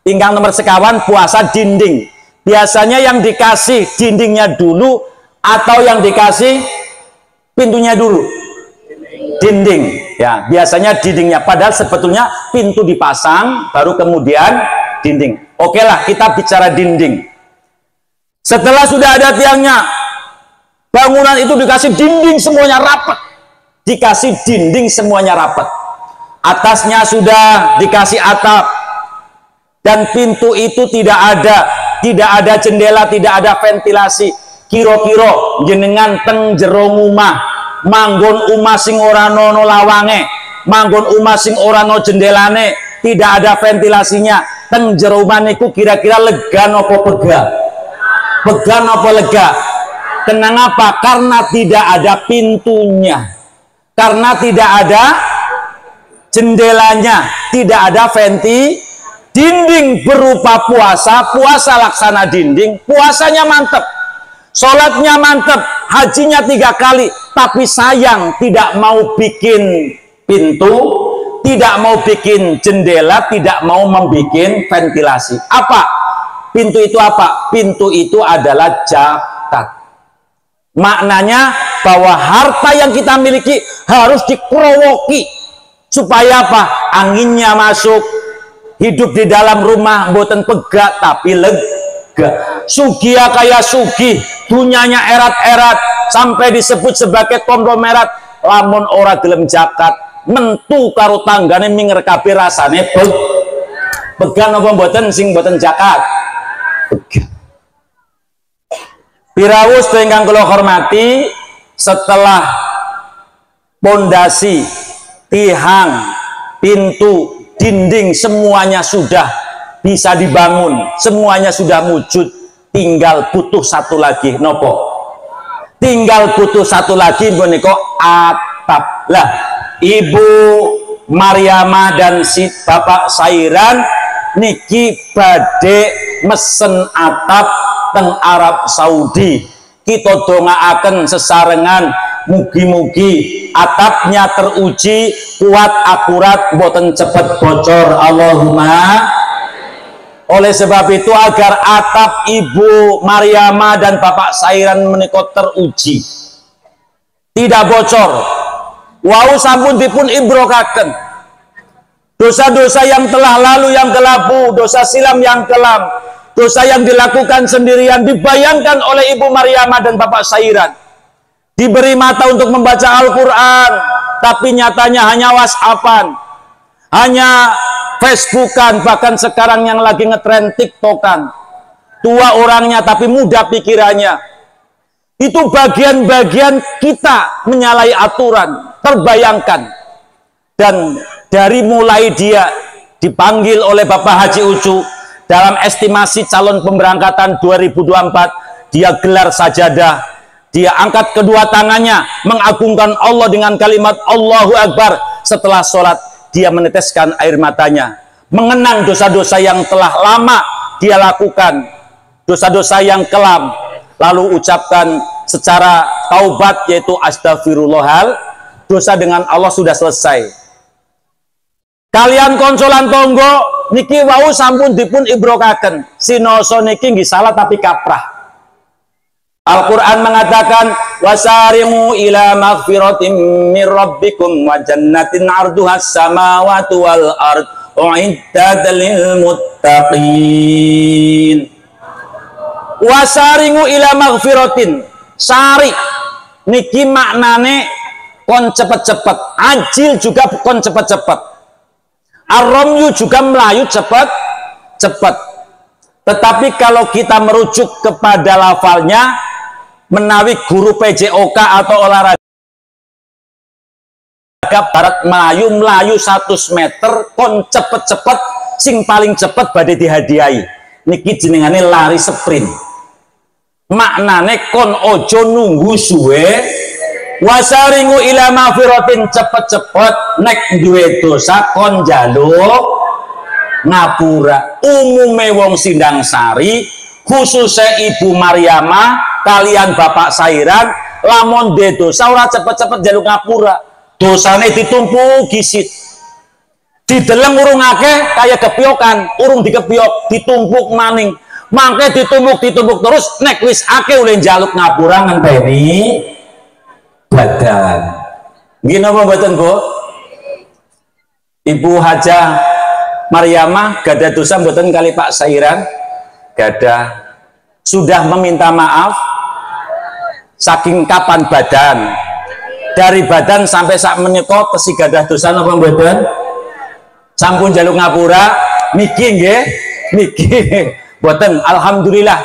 Ingkang nomor sekawan, puasa dinding. Biasanya yang dikasih dindingnya dulu atau yang dikasih pintunya dulu? Dinding. Ya, biasanya dindingnya. Padahal sebetulnya pintu dipasang, baru kemudian dinding. Oke lah, kita bicara dinding. Setelah sudah ada tiangnya, bangunan itu dikasih dinding semuanya rapat. Dikasih dinding semuanya rapat. Atasnya sudah dikasih atap. Dan pintu itu tidak ada jendela, tidak ada ventilasi. Kiro-kiro jenengan teng jero omah, manggon omah sing ora ono lawange, manggon omah sing ora ono jendelane, tidak ada ventilasinya. Teng jero omah niku kira-kira lega apa pega? Pega apa lega? Tenang apa? Karena tidak ada pintunya, karena tidak ada jendelanya, tidak ada dinding berupa puasa laksana dinding, puasanya mantep, sholatnya mantep, hajinya 3 kali, tapi sayang tidak mau bikin pintu, tidak mau bikin jendela, tidak mau membuat ventilasi. Apa? Pintu itu apa? Pintu itu adalah zakat. Maknanya bahwa harta yang kita miliki harus dikerowoki. Supaya apa? Anginnya masuk. Hidup di dalam rumah boten pegak tapi lega. Sugia kaya sugih, dunyanya erat-erat, sampai disebut sebagai konglomerat. Lamun ora gelem zakat, mentu karo tanggane minger kabeh rasane began apa mboten sing mboten zakat. Began. Pirawus ingkang kula hormati, setelah pondasi, tihang, pintu, dinding semuanya sudah bisa dibangun, semuanya sudah wujud, tinggal butuh satu lagi nopo? Tinggal butuh satu lagi menika atap. Lah Ibu Mariamah dan si Bapak Sairan niki badhe mesen atap teng Arab Saudi. Kita dongaaken sesarengan mugi-mugi atapnya teruji, kuat, akurat, boten cepet bocor. Allahumma. Oleh sebab itu agar atap Ibu Maryamah dan Bapak Sairan menika teruji, tidak bocor, wau sampun dipun ibrokaken dosa-dosa yang telah lalu yang kelabu, dosa silam yang kelam, dosa yang dilakukan sendirian, dibayangkan oleh Ibu Maryamah dan Bapak Sairan. Diberi mata untuk membaca Al-Quran, tapi nyatanya hanya WhatsAppan, hanya Facebookan, bahkan sekarang yang lagi ngetren TikTokan. Tua orangnya tapi muda pikirannya. Itu bagian-bagian kita menyalahi aturan, terbayangkan. Dan dari mulai dia dipanggil oleh Bapak Haji Ucu dalam estimasi calon pemberangkatan 2024, dia gelar sajadah, dia angkat kedua tangannya mengagungkan Allah dengan kalimat Allahu Akbar. Setelah sholat dia meneteskan air matanya, mengenang dosa-dosa yang telah lama dia lakukan, dosa-dosa yang kelam, lalu ucapkan secara taubat, yaitu astagfirullahal, dosa dengan Allah sudah selesai. Kalian konsolan tonggo niki wau sampun dipun ibrokaken, sinoso niki nggih salah tapi kaprah. Al-Quran mengatakan wasarimu ila maghfiratin min rabbikum wa jannatin arduhas samawati wal ard uiddat lil muttaqin. Wasarimu ila maghfiratin, sari niki maknane kon cepet-cepet, ajil juga kon cepet-cepet, ar-ramyu juga melayu cepet-cepet. Tetapi kalau kita merujuk kepada lafalnya, menawi guru PJOK atau olahraga barat melayu 100 meter kon cepet-cepet, sing paling cepet badhe dihadiahi, niki jenengane lari sprint. Maknane kon ojo nunggu suwe, wasaringu ila maghfiratin, cepet-cepet nek duwe dosa kon njaluk ngapura. Umume wong Sindang Sari, khususnya Ibu Maryamah kalian Bapak Sairan, lamun de dosa ora cepet-cepet jaluk ngapura, dosane ditumpu gisit, dideleng urung akeh kaya kepiokan, urung dikepiok ditumpuk maning, mangke ditumpuk terus, nek wis akeh oleh jaluk ngapura ngenteni badan. Nggih napa mboten, Bu? Ibu Hajah Maryamah gadah dosa mboten kali Pak Sairan? Gadah. Sudah meminta maaf saking kapan badan, dari badan sampai sak menika pesi gadah dosa napa mboten? Sampun jaluk ngapura niki nggih, niki mboten. Alhamdulillah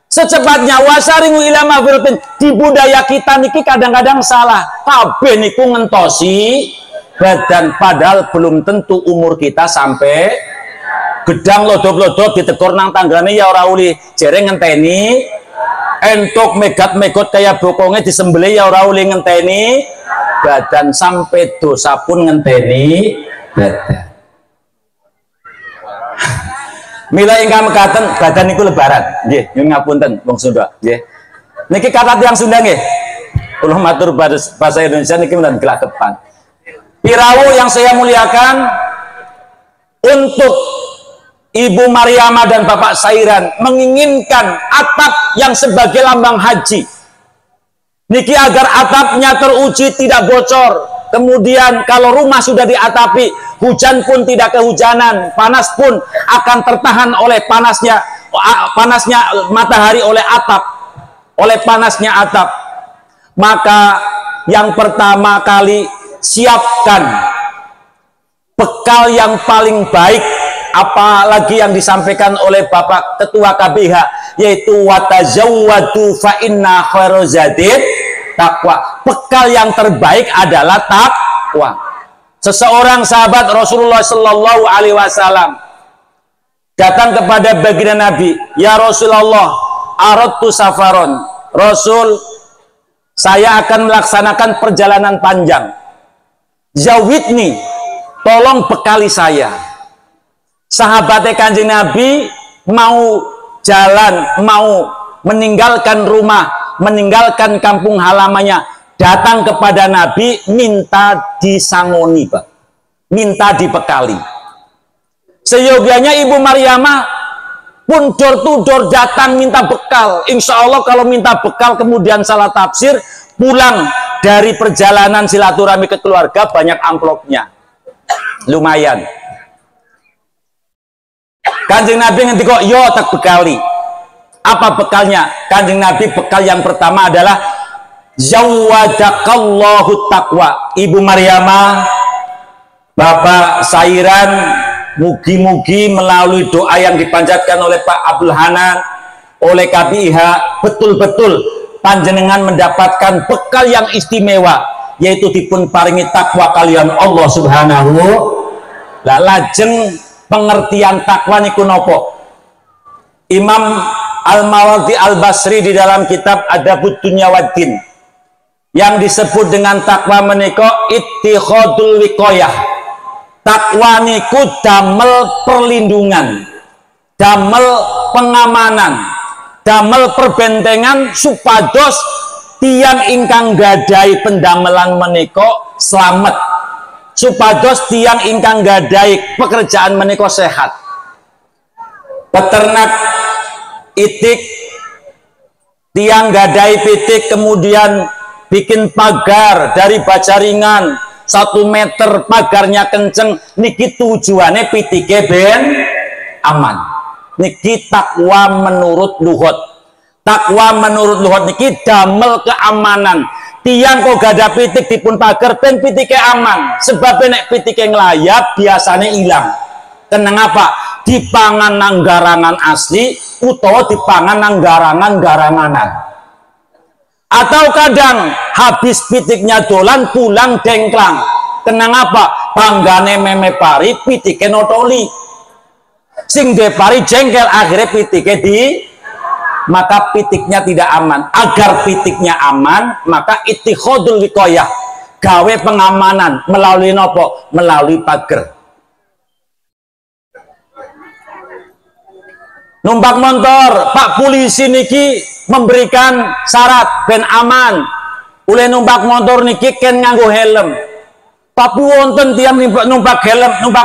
secepatnya wasaringu ila maghfiratin. Di budaya kita niki kadang-kadang salah, kabeh niku ngentosi badan, padahal belum tentu umur kita sampai gedang lodok-lodok ditekor nang tanggane ya ora uli, jereng ngenteni entuk megat-megot kayak bokonge disembelih ya ora uli ngenteni badan, sampai dosa pun ngenteni badan. Mila ingkang mekaten badan niku lebaran nggih, nyuwun ngapunten wong Sunda nggih. Niki kata tiyang Sunda nggih. Kula matur bahasa Indonesia niki mboten gelakepan. Pirawu yang saya muliakan, untuk Ibu Maryamah dan Bapak Sairan menginginkan atap yang sebagai lambang haji niki agar atapnya teruji, tidak bocor. Kemudian kalau rumah sudah diatapi, hujan pun tidak kehujanan, panas pun akan tertahan oleh panasnya matahari, oleh atap, oleh panasnya atap. Maka yang pertama kali siapkan bekal yang paling baik, apalagi yang disampaikan oleh Bapak Ketua KBH, yaitu watazawwadu fa inna khairaz zadid takwa. Bekal yang terbaik adalah takwa. Seseorang sahabat Rasulullah Shallallahu Alaihi Wasallam datang kepada baginda Nabi, ya Rasulullah, aradtu safaron, Rasul, saya akan melaksanakan perjalanan panjang, zawidni, tolong bekali saya. sahabatnya Kanjeng Nabi mau jalan, mau meninggalkan rumah, meninggalkan kampung halamannya, datang kepada Nabi minta disangoni, Pak. Minta dibekali. Seyogianya Ibu Maryamah pun door to door datang minta bekal. Insya Allah kalau minta bekal kemudian salah tafsir, pulang dari perjalanan silaturahmi ke keluarga banyak amplopnya. Lumayan. Kanjeng Nabi ngerti kok, yo tak bekali. Apa bekalnya? Kanjeng Nabi bekal yang pertama adalah zawadakallahu taqwa. Ibu Maryamah, Bapak Sairan, mugi-mugi melalui doa yang dipanjatkan oleh Pak Abdul Hanan, oleh KPIH, betul-betul panjenengan mendapatkan bekal yang istimewa, yaitu dipun paringi takwa kalian Allah Subhanahu. Lajeng pengertian takwa niku nopo? Imam Al-Mawardi Al-Basri di dalam kitab Adabud Dunya Waddin yang disebut dengan takwa menika ittikhadul wiqayah. Takwa niku damel perlindungan, damel pengamanan, damel perbentengan supados tiang ingkang gadai pendamelan menika selamat, supados tiang ingkang gadai pekerjaan menika sehat. Peternak itik, tiang gadai pitik kemudian bikin pagar dari baja ringan 1 meter, pagarnya kenceng, niki tujuannya pitike ben aman. Niki takwa menurut luhut. Takwa menurut luhut niki damel keamanan. Tiang kok gak ada pitik dipun pagar ben pitike aman. Sebab nek pitike nglayap biasanya hilang. Tenang apa? Dipangan nang garangan asli utawa dipangan nang garangan-garanganan. Atau kadang habis pitiknya dolan pulang dengklang. Tenang apa? Panggane meme pari pitike notoli. Sing de pari jengkel akhirnya pitike maka pitiknya tidak aman. Agar pitiknya aman, maka ittikhadul wiqayah, gawe pengamanan melalui nopo? Melalui pagar. Numpak motor, Pak polisi niki memberikan syarat ben aman. Oleh numpak motor niki ken nganggo helm. Tapi wonten tiang numpak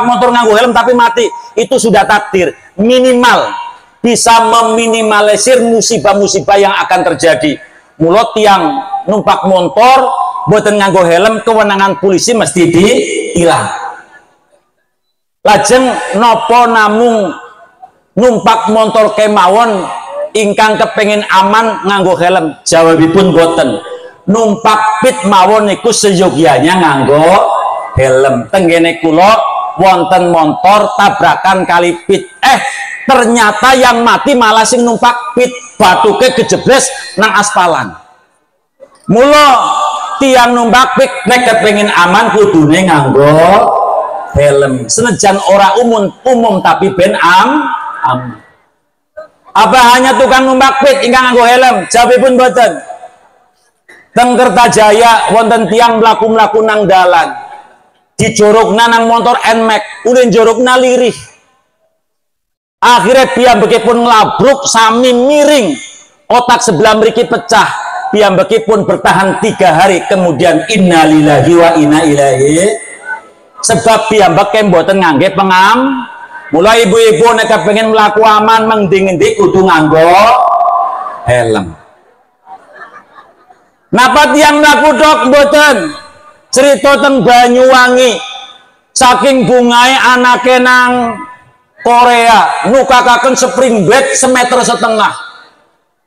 motor nganggo helm tapi mati. Itu sudah takdir. Minimal bisa meminimalisir musibah-musibah yang akan terjadi. Mulut tiang numpak motor boten nganggo helm, kewenangan polisi mesti diilang. Lajeng nopo namung numpak motor kemawon ingkang kepengin aman nganggo helm? Jawabipun boten. Numpak pit mawon niku seyogyanya nganggo helm. Tenggene kula wonten motor tabrakan kali pit. Ternyata yang mati malah sing numpak pit, batuke kejebles nang aspalan. Mula tiang numpak pit nek kepengin aman kudune nganggo helm. Senajan ora umum tapi ben apa hanya tukang numpak pit ingkang nganggo helm? Jawabipun boten. Teng Kertajaya wonten tiang mlaku-mlaku nang dalan. Dijorokna nang motor NMAX, ulin jorokna lirih. Akhirnya piyambakipun nglabruk sami miring. Otak sebelah mriki pecah. Piyambakipun bertahan 3 hari kemudian innalillahi wa inna ilaihi. Sebab piyambake mboten ngangge pengam. Mulai ibu-ibu nek pengen mlaku aman mending-endi kudu nganggo helm. Napa tiang mlaku dok mboten? Cerita teng Banyuwangi, saking bungae anake nang Korea nukakaken spring bed 1,5 meter.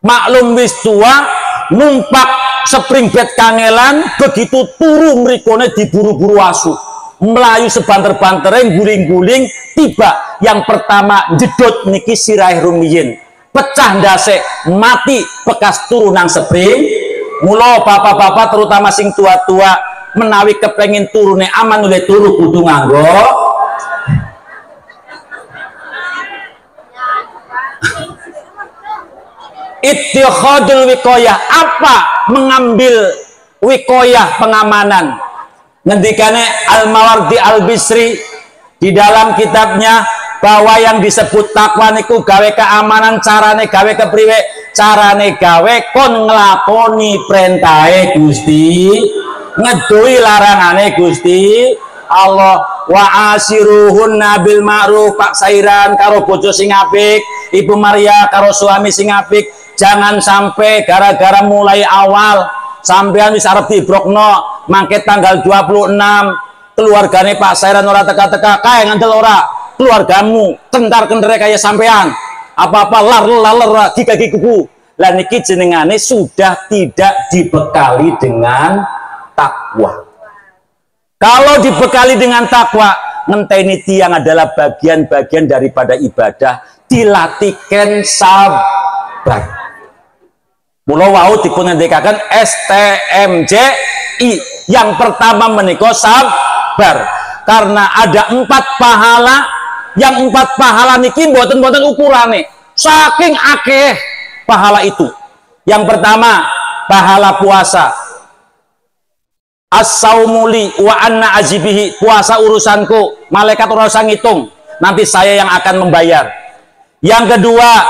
Maklum wis tua numpak spring bed kangelan, begitu turu mrikone diburu-buru asu. Melayu sebanter-bantere guling-guling, tiba yang pertama jedot niki sirahe rumiyin, pecah ndase, mati bekas turu nang spring. Mula bapak-bapak terutama sing tua-tua menawi kepengin turune aman oleh turu kudu nganggo ittikhadul wiqayah. Apa? Mengambil wiqayah, pengamanan. Ngendikane Al-Mawardi Al-Bisri di dalam kitabnya bahwa yang disebut takwa niku gawe keamanan, carane gawe kepriwe, carane gawe kon nglakoni perintahe Gusti, ngedui larangane Gusti Allah. Wa asiruhun nabil ma'ruf, Pak Sairan karo bojo sing apik, Ibu Maria karo suami sing apik. Jangan sampai gara-gara mulai awal sampean wis arep dibrokno mangke tanggal 26 keluargane Pak Sairan ora teka-teka kae ngandel ora, keluargamu kentar-kentere kaya sampean apa-apa lar gigi kuku. Lah niki jenengane sudah tidak dibekali dengan takwa. Kalau dibekali dengan takwa, ngenteni tiang adalah bagian-bagian daripada ibadah, dilatihkan sabar. Mula wau dipun ngendikaken STMJI. Yang pertama menika sabar. Karena ada 4 pahala, yang 4 pahala niki mboten-mboten ukurane. Saking akeh pahala itu. Yang pertama, pahala puasa. As-saumuli wa anna azibihi, puasa urusanku, malaikat ora usah ngitung, nanti saya yang akan membayar. Yang kedua,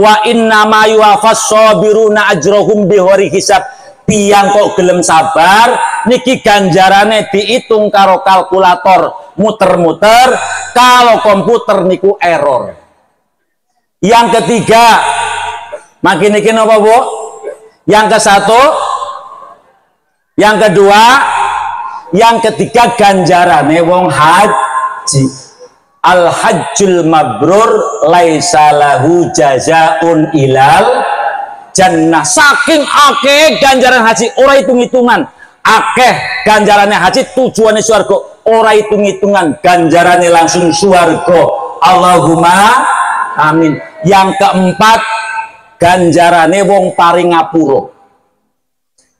wa inna ma yuwafas sabiruna ajrohum bighairi hisab, tiyang kok gelem sabar niki ganjarane diitung karo kalkulator, muter-muter, kalau komputer niku error. Yang ketiga, makin niki napa Bu? Yang ke-1, yang kedua, yang ketiga ganjarane wong haji. Al hajjul mabrur laisa lahu jazaun ilal jannah. Saking akeh ganjaran haji ora hitung-hitungan. Akeh ganjarannya haji tujuannya swarga, ora hitung-hitungan, ganjarannya langsung swarga. Allahumma amin. Yang keempat, ganjarannya wong paring ngapura.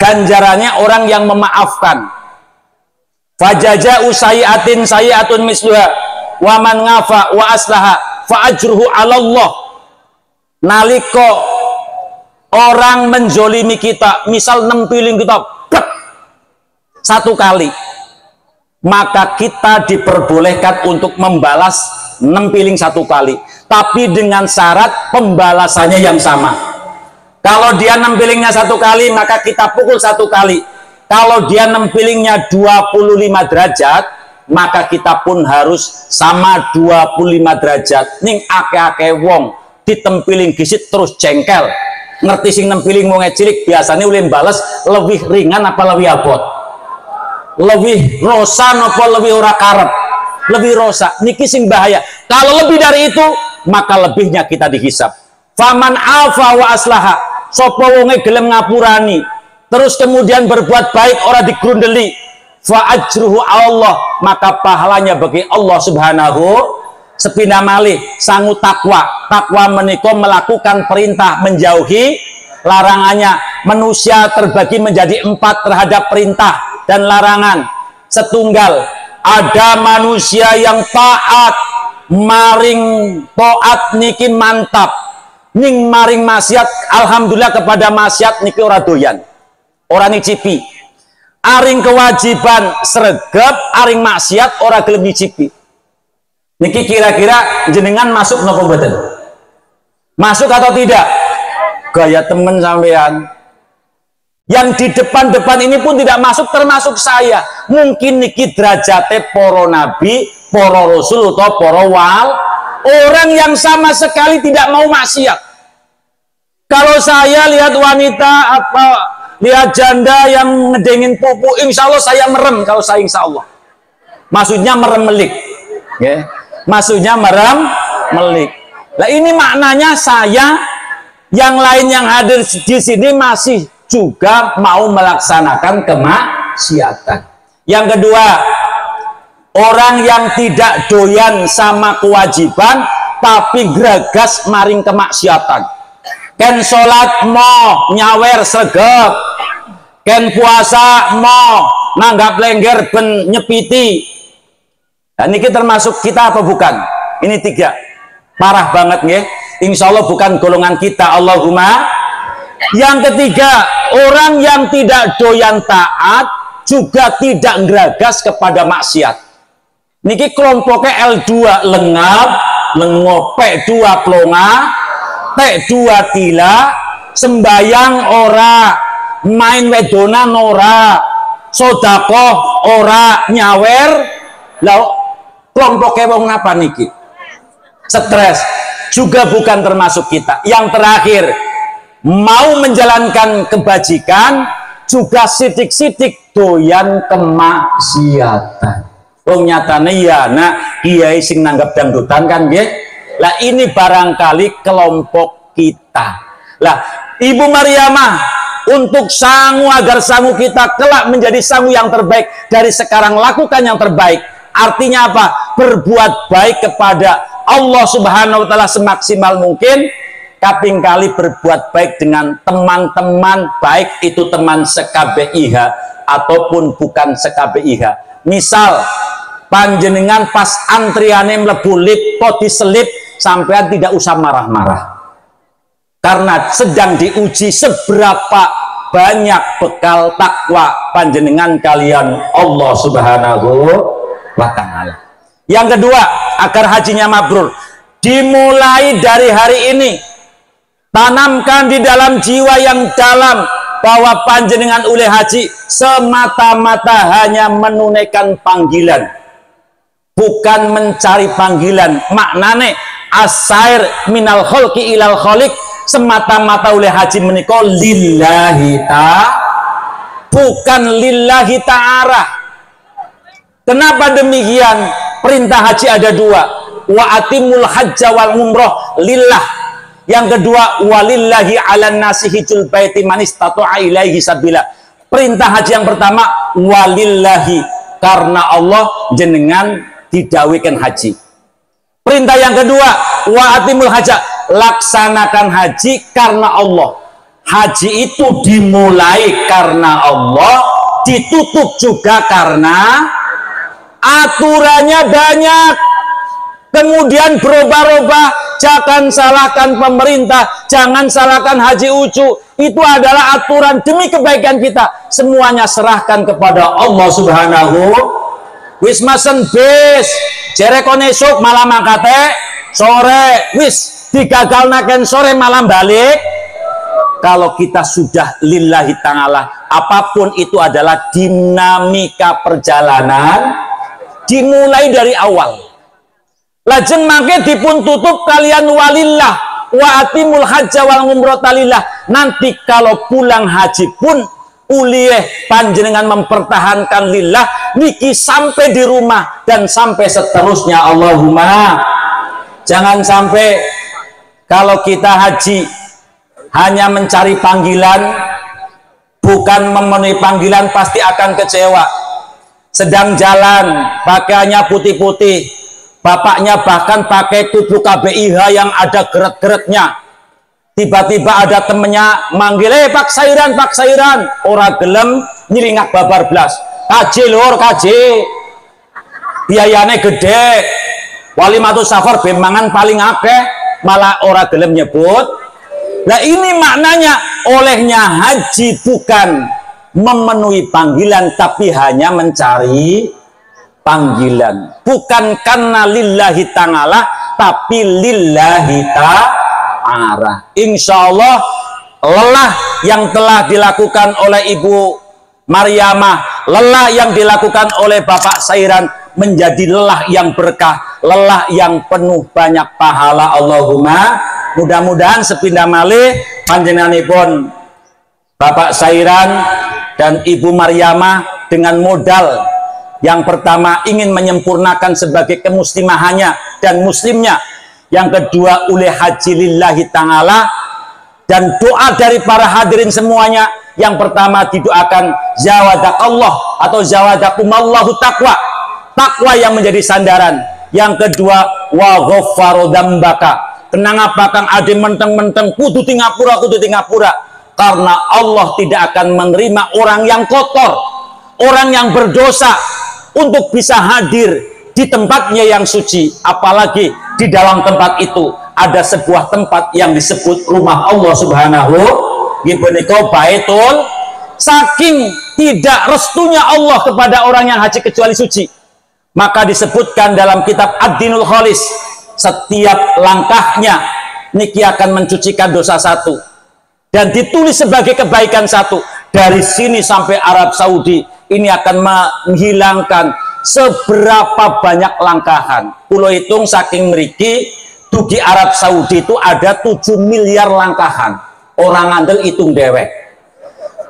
Ganjarannya orang yang memaafkan. Fajaja'u sayi'atin sayi'atun misluha wa man ngafa wa aslaha fa ajruhu 'ala Allah. Nalika orang menzolimi kita, misal nempiling kita satu kali, maka kita diperbolehkan untuk membalas nempiling satu kali, tapi dengan syarat pembalasannya yang sama. Kalau dia nempilingnya satu kali, maka kita pukul satu kali. Kalau dia nempilingnya 25 derajat, maka kita pun harus sama 25 derajat. Ning ake-ake wong ditempiling gisit terus jengkel. Ngerti sing nempiling wong cilik biasanya ulin bales lebih ringan apa lebih abot? Lebih rosa apa lebih ora karep? Lebih rosa. Niki sing bahaya. Kalau lebih dari itu, maka lebihnya kita dihisap. Faman alfa wa aslaha, sapa wonge gelem ngapurani terus kemudian berbuat baik ora digrundeli, fa ajruhu Allah, maka pahalanya bagi Allah Subhanahu. Sepindah malih sangu takwa. Takwa menika melakukan perintah, menjauhi larangannya. Manusia terbagi menjadi 4 terhadap perintah dan larangan. Setunggal, ada manusia yang taat, maring taat niki mantap, ning maring maksiat alhamdulillah kepada maksiat niki ora doyan, ora nyicipi. Aring kewajiban sregep, aring maksiat ora gelem nyicipi. Niki kira-kira jenengan masuk napa mboten? Masuk atau tidak? Gaya temen sampean. Yang di depan-depan ini pun tidak masuk, termasuk saya. Mungkin niki derajate para nabi, para rasul atau para wal, orang yang sama sekali tidak mau maksiat. Kalau saya lihat wanita apa, lihat janda yang ngedengin pupu, insya Allah saya merem. Kalau saya insya Allah, maksudnya merem melik, ya. Maksudnya merem melik. Nah ini maknanya saya, yang lain yang hadir di sini masih juga mau melaksanakan kemaksiatan. Yang kedua, orang yang tidak doyan sama kewajiban tapi gregas maring kemaksiatan. Ken sholat mau nyawer sregep, ken puasa mau nanggap lengger ben nyepiti. Dan ini termasuk kita apa bukan? Ini 3 parah banget nggih. Insya Allah bukan golongan kita. Allahumma. Yang ketiga, orang yang tidak doyan taat juga tidak ngeragas kepada maksiat. Niki kelompoknya L2 lengap, lengo pek dua plonga pek dua tila sembayang ora main wedonan ora sodakoh ora nyawer lah kelompok wong ngapa niki stres juga bukan termasuk kita. Yang terakhir mau menjalankan kebajikan juga sidik-sidik doyan kemaksiatan. Wong nyatane ya nak kiai sing nanggap dangdutan kan nggih. Lah ini barangkali kelompok kita. Lah Ibu Maryamah untuk sangu agar sangu kita kelak menjadi sangu yang terbaik dari sekarang lakukan yang terbaik. Artinya apa? Berbuat baik kepada Allah Subhanahu wa taala semaksimal mungkin. Kaping kali berbuat baik dengan teman-teman, baik itu teman se-KBIH ataupun bukan se-KBIH. Misal panjenengan pas antriane mlebu lift kok diselip, sampean tidak usah marah-marah. Karena sedang diuji seberapa banyak bekal takwa panjenengan kalian Allah Subhanahu wa taala. Yang kedua, agar hajinya mabrur, dimulai dari hari ini tanamkan di dalam jiwa yang dalam bahwa panjenengan oleh haji semata-mata hanya menunaikan panggilan, bukan mencari panggilan. Maknane asair minal kholqi ilal kholik, semata-mata oleh haji menika lillahi ta, bukan lillahi ta'ala. Kenapa demikian? Perintah haji ada dua, wa atimul hajja wal umroh lillah. Yang kedua, walillahi 'alan nasi hijjul baiti man istata'a ilaihi sabila. Perintah haji yang pertama walillahi, karena Allah jenengan didawikan haji. Perintah yang kedua, wa atimul hajja, laksanakan haji karena Allah. Haji itu dimulai karena Allah, ditutup juga karena aturannya banyak. Kemudian berubah-ubah. Jangan salahkan pemerintah, jangan salahkan Haji Ucu. Itu adalah aturan demi kebaikan kita. Semuanya serahkan kepada Allah Subhanahu. Wis mesen bis, jerekon esuk malam angkate sore, wis digagalnaken sore malam balik. Kalau kita sudah lillahi ta'ala, apapun itu adalah dinamika perjalanan, dimulai dari awal. Lajeng mangke dipun tutup kalian walillah wa atimul hajja wal umrata lillah. Nanti kalau pulang haji pun uliyeh panjenengan mempertahankan lillah niki sampai di rumah dan sampai seterusnya. Allahumma jangan sampai kalau kita haji hanya mencari panggilan, bukan memenuhi panggilan, pasti akan kecewa. Sedang jalan pakaiannya putih-putih, bapaknya bahkan pakai kubu KBIH yang ada geret-geretnya. Tiba-tiba ada temennya manggil, Pak Sairan, Pak Sairan. Ora gelem nyiringak babar blas. Kaji lur, kaji. Biayane gede. Walimatus safar bemangan paling akeh, malah ora gelem nyebut. Nah ini maknanya, olehnya haji bukan memenuhi panggilan, tapi hanya mencari panggilan. Bukan karena lillahi ta'ala, tapi lillahi ta'ala. Insya Allah lelah yang telah dilakukan oleh Ibu Maryamah, lelah yang dilakukan oleh Bapak Sairan menjadi lelah yang berkah, lelah yang penuh banyak pahala. Allahumma mudah-mudahan sepindah malih panjenenganipun Bapak Sairan dan Ibu Maryamah dengan modal yang pertama ingin menyempurnakan sebagai kemuslimahannya dan muslimnya, yang kedua oleh haji lillahi ta'ala, dan doa dari para hadirin semuanya. Yang pertama didoakan zawadakallah atau zawadakumallahu taqwa, takwa yang menjadi sandaran. Yang kedua wa ghaffara dzambaka, tenang apa kang ade menteng-menteng kudu tingapura, karena Allah tidak akan menerima orang yang kotor, orang yang berdosa untuk bisa hadir di tempatnya yang suci. Apalagi di dalam tempat itu ada sebuah tempat yang disebut rumah Allah Subhanahu wa Baitul. Saking tidak restunya Allah kepada orang yang haji kecuali suci, maka disebutkan dalam kitab Ad-Dinul Khalis, setiap langkahnya niki akan mencucikan dosa satu dan ditulis sebagai kebaikan satu. Dari sini sampai Arab Saudi ini akan menghilangkan seberapa banyak langkahan. Pulau hitung saking meriki di Arab Saudi itu ada 7 miliar langkahan. Orang ngandel hitung dewek.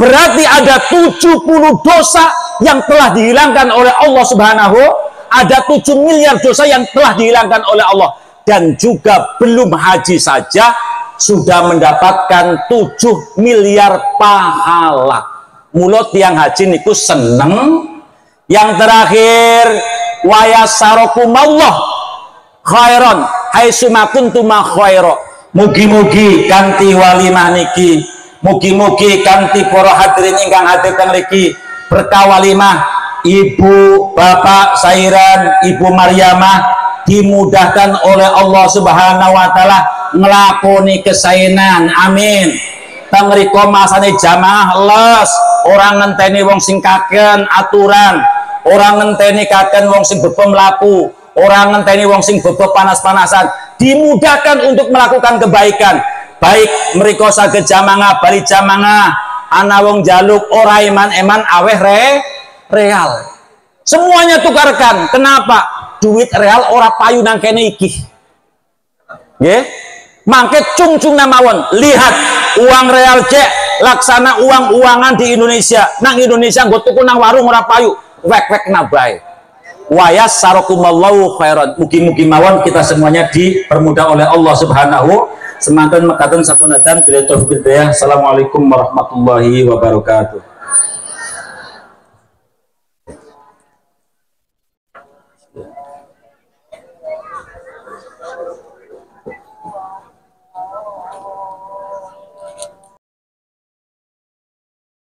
Berarti ada 70 dosa yang telah dihilangkan oleh Allah Subhanahu. Ada 7 miliar dosa yang telah dihilangkan oleh Allah. Dan juga belum haji saja sudah mendapatkan 7 miliar pahala. Mulut yang haji niku seneng. Yang terakhir, wa yassarakumallah khairan haitsuma kuntuma khaira. Mugi-mugi kanthi walimah niki, mugi-mugi kanthi para hadirin ingkang hadir teng mriki berkah walimah Ibu Bapak Sairan, Ibu Maryamah dimudahkan oleh Allah Subhanahu wa taala nglakoni kesaenan. Amin. Teng mriku masane jamaah les, orang ngenteni wong sing kaken aturan, orang ngenteni kaken wong sing bebem mlaku, orang ngenteni wong sing bebem panas-panasan, dimudahkan untuk melakukan kebaikan. Baik mriku saged jamaah bali jamaah, ana wong jaluk ora eman-eman aweh real. Semuanya tukarkan. Kenapa? Duit real ora payu nang kene iki. Nggih. Mangke cung-cung namawon. Lihat uang real cek laksana uang-uangan di Indonesia. Nang Indonesia nggo tuku nang warung ora payu. Wek-wek nabae. Wa yassarakumallahu khairan. Mugi-mugi mawon kita semuanya dipermudah oleh Allah Subhanahu. Semanten mekaten sapunadan bila taufiq hidayah. Assalamualaikum warahmatullahi wabarakatuh.